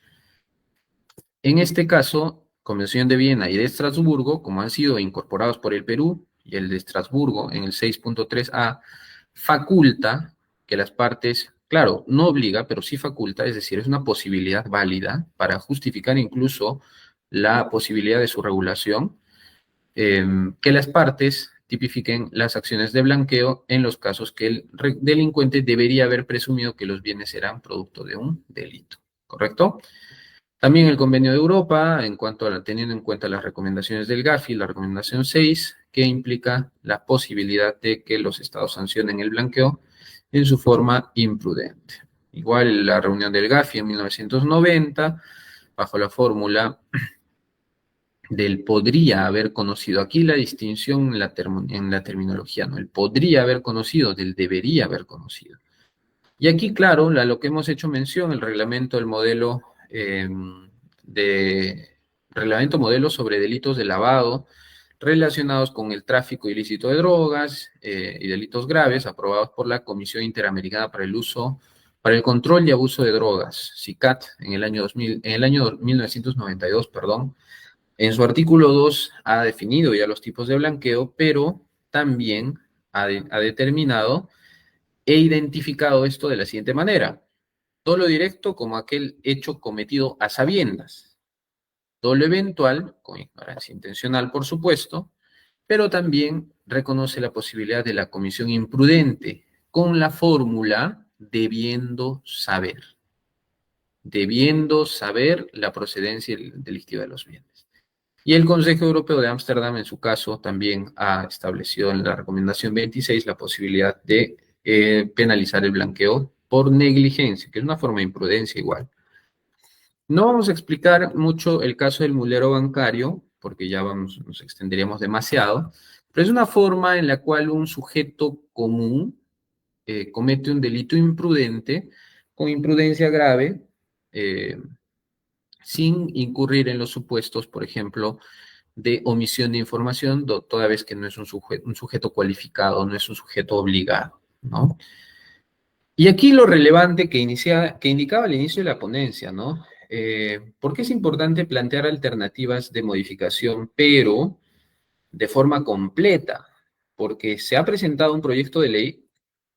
C: En este caso, Convención de Viena y de Estrasburgo, como han sido incorporados por el Perú, y el de Estrasburgo en el 6.3a, faculta que las partes, claro, no obliga, pero sí faculta, es decir, es una posibilidad válida para justificar incluso la posibilidad de su regulación, que las partes tipifiquen las acciones de blanqueo en los casos que el delincuente debería haber presumido que los bienes eran producto de un delito, ¿correcto? También el Convenio de Europa, teniendo en cuenta las recomendaciones del GAFI, la recomendación 6, que implica la posibilidad de que los estados sancionen el blanqueo en su forma imprudente. Igual la reunión del GAFI en 1990, bajo la fórmula del podría haber conocido. Aquí la distinción en la terminología, ¿no? El podría haber conocido del debería haber conocido. Y aquí, claro, lo que hemos hecho mención, el reglamento del modelo reglamento modelo sobre delitos de lavado relacionados con el tráfico ilícito de drogas y delitos graves, aprobados por la Comisión Interamericana para el Control y Abuso de Drogas, CICAT, en el año 1992, perdón. En su artículo 2 ha definido ya los tipos de blanqueo, pero también ha determinado e identificado esto de la siguiente manera: dolo directo como aquel hecho cometido a sabiendas, dolo eventual, con ignorancia intencional, por supuesto, pero también reconoce la posibilidad de la comisión imprudente con la fórmula debiendo saber la procedencia delictiva de los bienes. Y el Consejo Europeo de Ámsterdam, en su caso, también ha establecido en la recomendación 26 la posibilidad de penalizar el blanqueo por negligencia, que es una forma de imprudencia igual. No vamos a explicar mucho el caso del mulero bancario, porque ya nos extenderíamos demasiado, pero es una forma en la cual un sujeto común comete un delito imprudente, con imprudencia grave, sin incurrir en los supuestos, por ejemplo, de omisión de información, toda vez que no es un sujeto cualificado, no es un sujeto obligado, ¿no? Y aquí lo relevante que indicaba al inicio de la ponencia, ¿no? ¿Por qué es importante plantear alternativas de modificación, pero de forma completa? Porque se ha presentado un proyecto de ley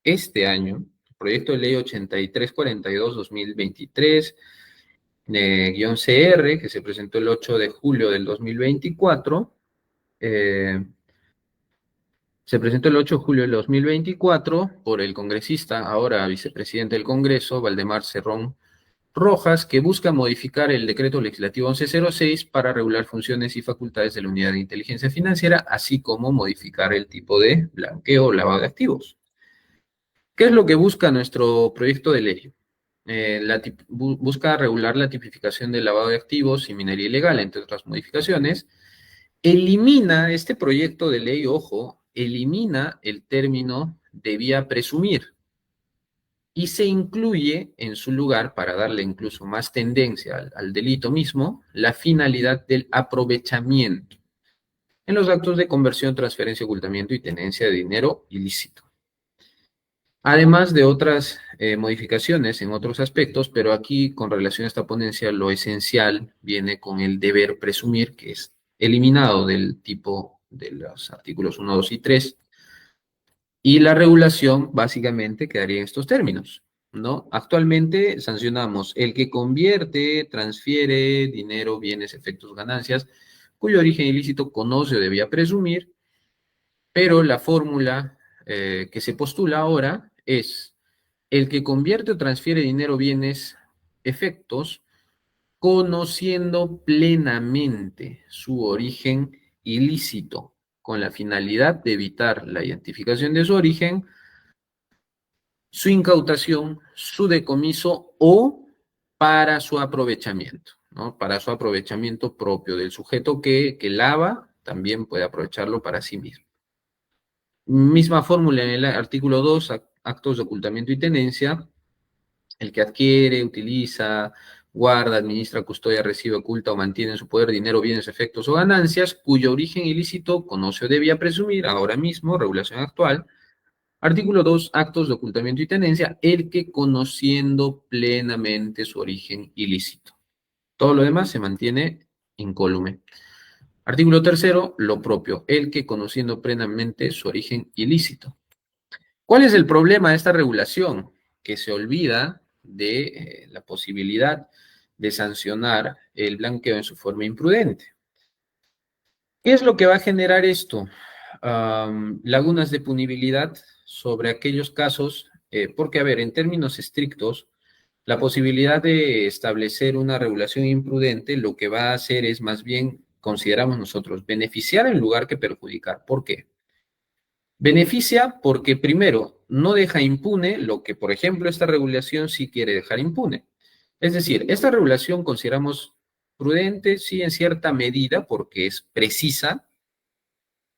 C: este año, proyecto de ley 8342-2023, -CR, que se presentó el 8 de julio del 2024. Se presentó el 8 de julio del 2024 por el congresista, ahora vicepresidente del Congreso, Valdemar Cerrón Rojas, que busca modificar el decreto legislativo 1106 para regular funciones y facultades de la Unidad de Inteligencia Financiera, así como modificar el tipo de blanqueo o lavado de activos. ¿Qué es lo que busca nuestro proyecto de ley? Busca regular la tipificación del lavado de activos y minería ilegal, entre otras modificaciones. Elimina este proyecto de ley, ojo, elimina el término debía presumir y se incluye en su lugar, para darle incluso más tendencia al delito mismo, la finalidad del aprovechamiento en los actos de conversión, transferencia, ocultamiento y tenencia de dinero ilícito. Además de otras modificaciones en otros aspectos, pero aquí con relación a esta ponencia lo esencial viene con el deber presumir, que es eliminado del tipo de los artículos 1, 2 y 3, y la regulación básicamente quedaría en estos términos, ¿no? Actualmente sancionamos el que convierte, transfiere dinero, bienes, efectos, ganancias, cuyo origen ilícito conoce o debía presumir, pero la fórmula que se postula ahora es el que convierte o transfiere dinero, bienes, efectos, conociendo plenamente su origen ilícito, con la finalidad de evitar la identificación de su origen, su incautación, su decomiso o para su aprovechamiento, ¿no? Para su aprovechamiento propio del sujeto que lava, también puede aprovecharlo para sí mismo. Misma fórmula en el artículo 2, actos de ocultamiento y tenencia. El que adquiere, utiliza, guarda, administra, custodia, recibe, oculta o mantiene en su poder dinero, bienes, efectos o ganancias, cuyo origen ilícito conoce o debía presumir, ahora mismo, regulación actual. Artículo 2, actos de ocultamiento y tenencia, el que conociendo plenamente su origen ilícito. Todo lo demás se mantiene incólume. Artículo 3, lo propio, el que conociendo plenamente su origen ilícito. ¿Cuál es el problema de esta regulación? Que se olvida de la posibilidad de sancionar el blanqueo en su forma imprudente. ¿Qué es lo que va a generar esto? Lagunas de punibilidad sobre aquellos casos, porque, a ver, en términos estrictos, la posibilidad de establecer una regulación imprudente lo que va a hacer es más bien, consideramos nosotros, beneficiar en lugar que perjudicar. ¿Por qué? Beneficia porque, primero, no deja impune lo que, por ejemplo, esta regulación sí quiere dejar impune. Es decir, esta regulación consideramos prudente, sí, en cierta medida, porque es precisa,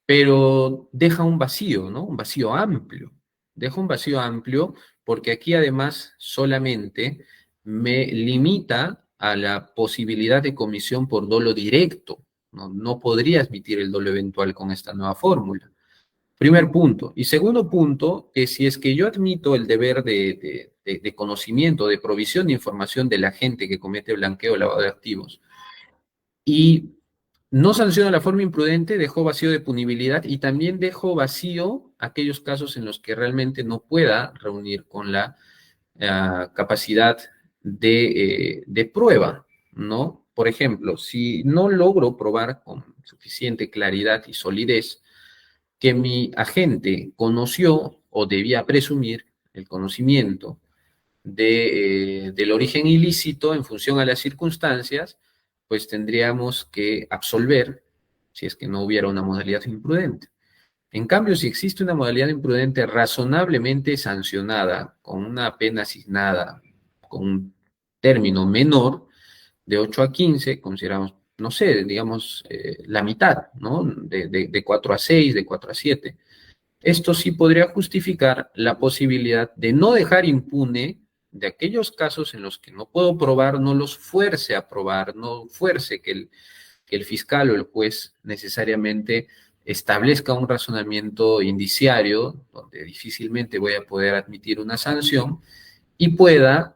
C: pero deja un vacío, ¿no? Un vacío amplio. Deja un vacío amplio porque aquí además solamente me limita a la posibilidad de comisión por dolo directo. No, no podría admitir el dolo eventual con esta nueva fórmula. Primer punto. Y segundo punto, que si es que yo admito el deber de conocimiento, de provisión de información de la gente que comete blanqueo o lavado de activos, y no sanciona la forma imprudente, dejó vacío de punibilidad y también dejó vacío aquellos casos en los que realmente no pueda reunir con la capacidad de prueba, ¿no? Por ejemplo, si no logro probar con suficiente claridad y solidez que mi agente conoció o debía presumir el conocimiento del origen ilícito en función a las circunstancias, pues tendríamos que absolver si es que no hubiera una modalidad imprudente. En cambio, si existe una modalidad imprudente razonablemente sancionada, con una pena asignada, con un término menor, de 8 a 15, consideramos, no sé, digamos, la mitad, ¿no? De 4 a 6, de 4 a 7. Esto sí podría justificar la posibilidad de no dejar impune de aquellos casos en los que no puedo probar, no los fuerce a probar, no fuerce que el fiscal o el juez necesariamente establezca un razonamiento indiciario, donde difícilmente voy a poder admitir una sanción, y pueda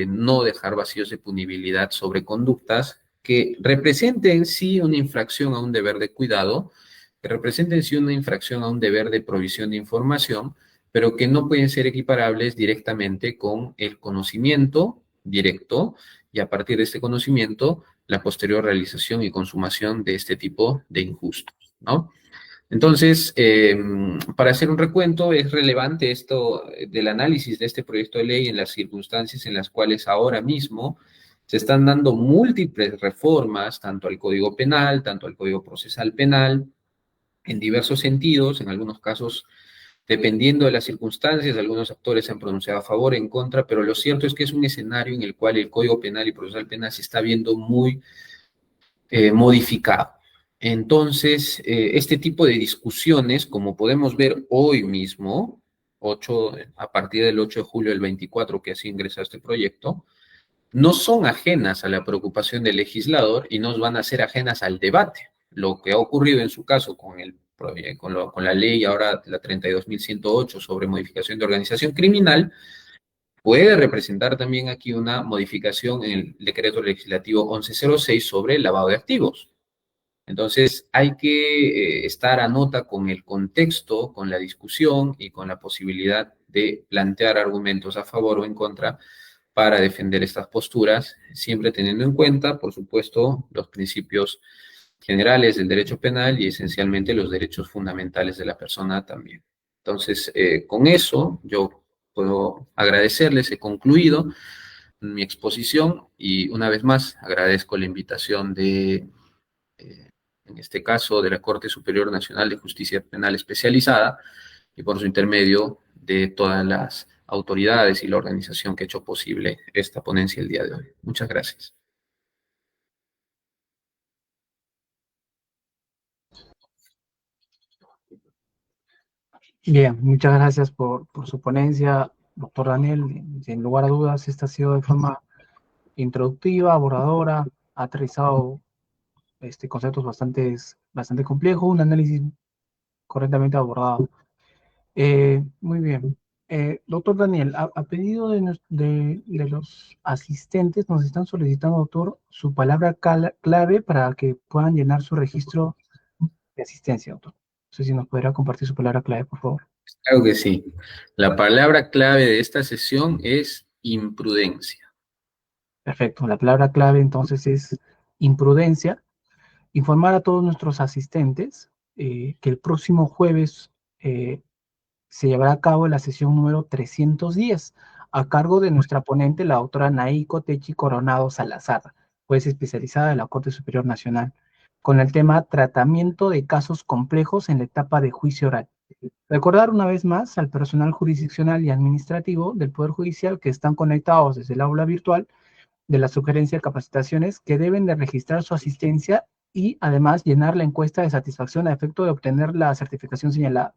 C: no dejar vacíos de punibilidad sobre conductas que representen sí una infracción a un deber de cuidado, que representen sí una infracción a un deber de provisión de información, pero que no pueden ser equiparables directamente con el conocimiento directo y a partir de este conocimiento la posterior realización y consumación de este tipo de injustos, ¿no? Entonces, para hacer un recuento, es relevante esto del análisis de este proyecto de ley en las circunstancias en las cuales ahora mismo se están dando múltiples reformas, tanto al Código Penal, tanto al Código Procesal Penal, en diversos sentidos, en algunos casos, dependiendo de las circunstancias, algunos actores se han pronunciado a favor, en contra, pero lo cierto es que es un escenario en el cual el Código Penal y Procesal Penal se está viendo muy modificado. Entonces, este tipo de discusiones, como podemos ver hoy mismo, a partir del 8 de julio del 24, que así ingresa este proyecto, no son ajenas a la preocupación del legislador y no van a ser ajenas al debate. Lo que ha ocurrido en su caso con la ley ahora, la 32.108 sobre modificación de organización criminal, puede representar también aquí una modificación en el decreto legislativo 1106 sobre el lavado de activos. Entonces, hay que estar a nota con el contexto, con la discusión y con la posibilidad de plantear argumentos a favor o en contra para defender estas posturas, siempre teniendo en cuenta, por supuesto, los principios generales del derecho penal y esencialmente los derechos fundamentales de la persona también. Entonces, con eso yo puedo agradecerles, he concluido mi exposición y una vez más agradezco la invitación en este caso, de la Corte Superior Nacional de Justicia Penal Especializada y por su intermedio de todas las autoridades y la organización que ha hecho posible esta ponencia el día de hoy. Muchas gracias.
A: Bien, muchas gracias por su ponencia, doctor Daniel. Sin lugar a dudas, esta ha sido de forma introductiva, abordadora, ha aterrizado conceptos bastante complejos, un análisis correctamente abordado. Muy bien. Doctor Daniel, a pedido de los asistentes, nos están solicitando, doctor, su palabra clave para que puedan llenar su registro de asistencia, doctor. No sé si nos podrá compartir su palabra clave, por favor.
C: Claro que sí. La palabra clave de esta sesión es imprudencia.
A: Perfecto. La palabra clave entonces es imprudencia. Informar a todos nuestros asistentes que el próximo jueves se llevará a cabo la sesión número 310 a cargo de nuestra ponente, la doctora Naiko Techi Coronado Salazar, juez especializada de la Corte Superior Nacional, con el tema tratamiento de casos complejos en la etapa de juicio oral. Recordar una vez más al personal jurisdiccional y administrativo del Poder Judicial que están conectados desde el aula virtual de la sugerencia de capacitaciones que deben de registrar su asistencia y además llenar la encuesta de satisfacción a efecto de obtener la certificación señalada.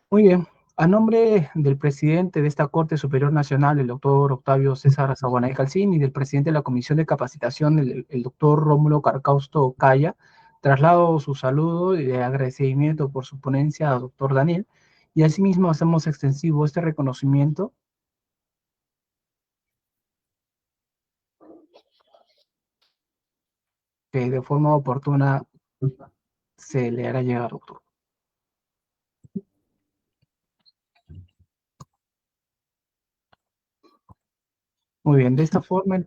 A: Muy bien. A nombre del presidente de esta Corte Superior Nacional, el doctor Octavio César Saguanay Calcín, y del presidente de la Comisión de Capacitación, el doctor Rómulo Carcausto Calla, traslado su saludo y de agradecimiento por su ponencia al doctor Daniel, y asimismo hacemos extensivo este reconocimiento que de forma oportuna se le hará llegar, doctor. Muy bien, de esta forma...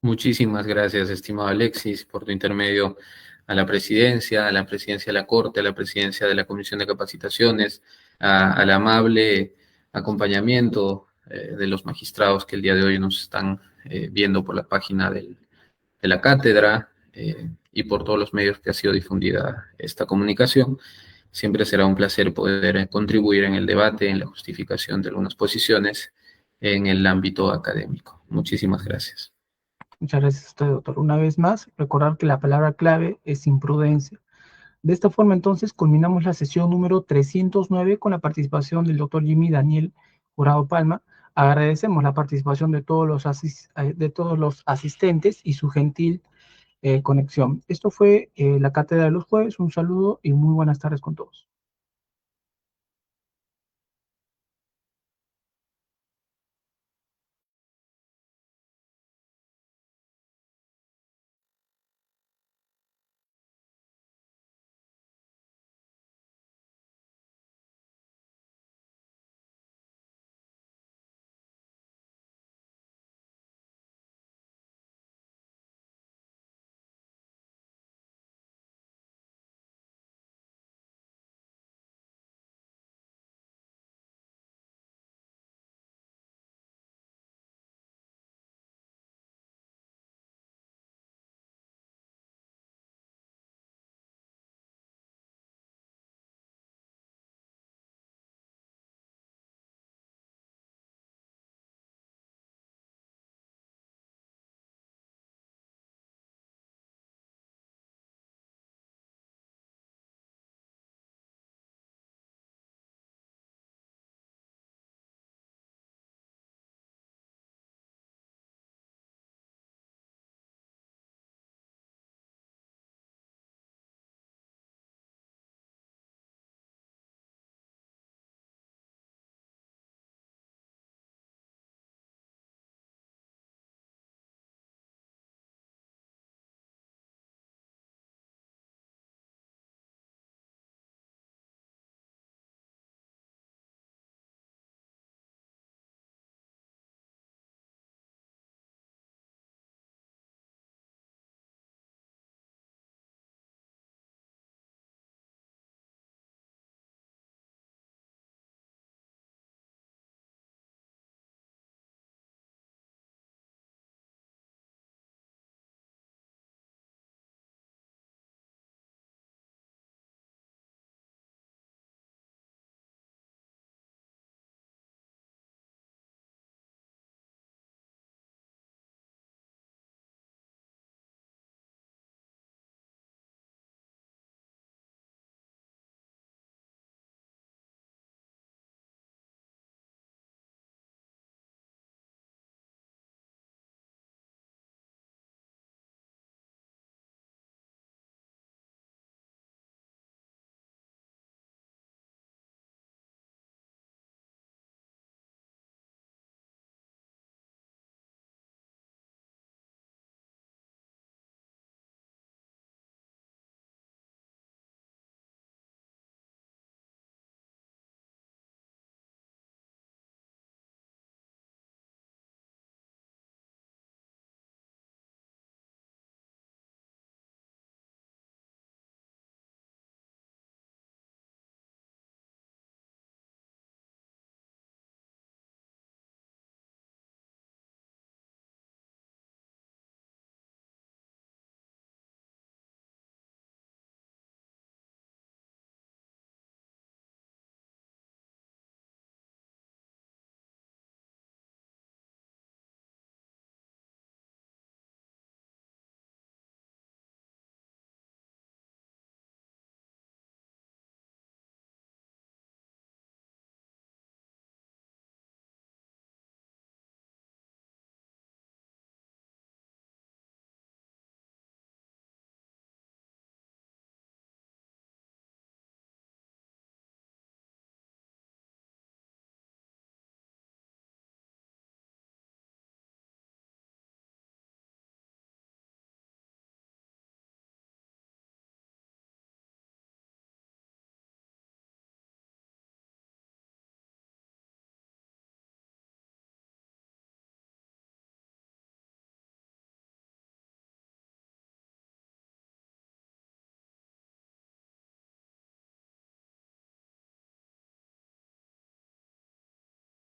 C: Muchísimas gracias, estimado Alexis, por tu intermedio a la presidencia de la Corte, a la presidencia de la Comisión de Capacitaciones, al amable acompañamiento de los magistrados que el día de hoy nos están viendo por la página de la cátedra y por todos los medios que ha sido difundida esta comunicación. Siempre será un placer poder contribuir en el debate, en la justificación de algunas posiciones en el ámbito académico. Muchísimas gracias.
A: Muchas gracias a usted, doctor. Una vez más, recordar que la palabra clave es imprudencia. De esta forma, entonces, culminamos la sesión número 309 con la participación del doctor Jimmy Daniel Jurado Palma. Agradecemos la participación de todos los asistentes y su gentil conexión. Esto fue la Cátedra de los Jueves. Un saludo y muy buenas tardes con todos.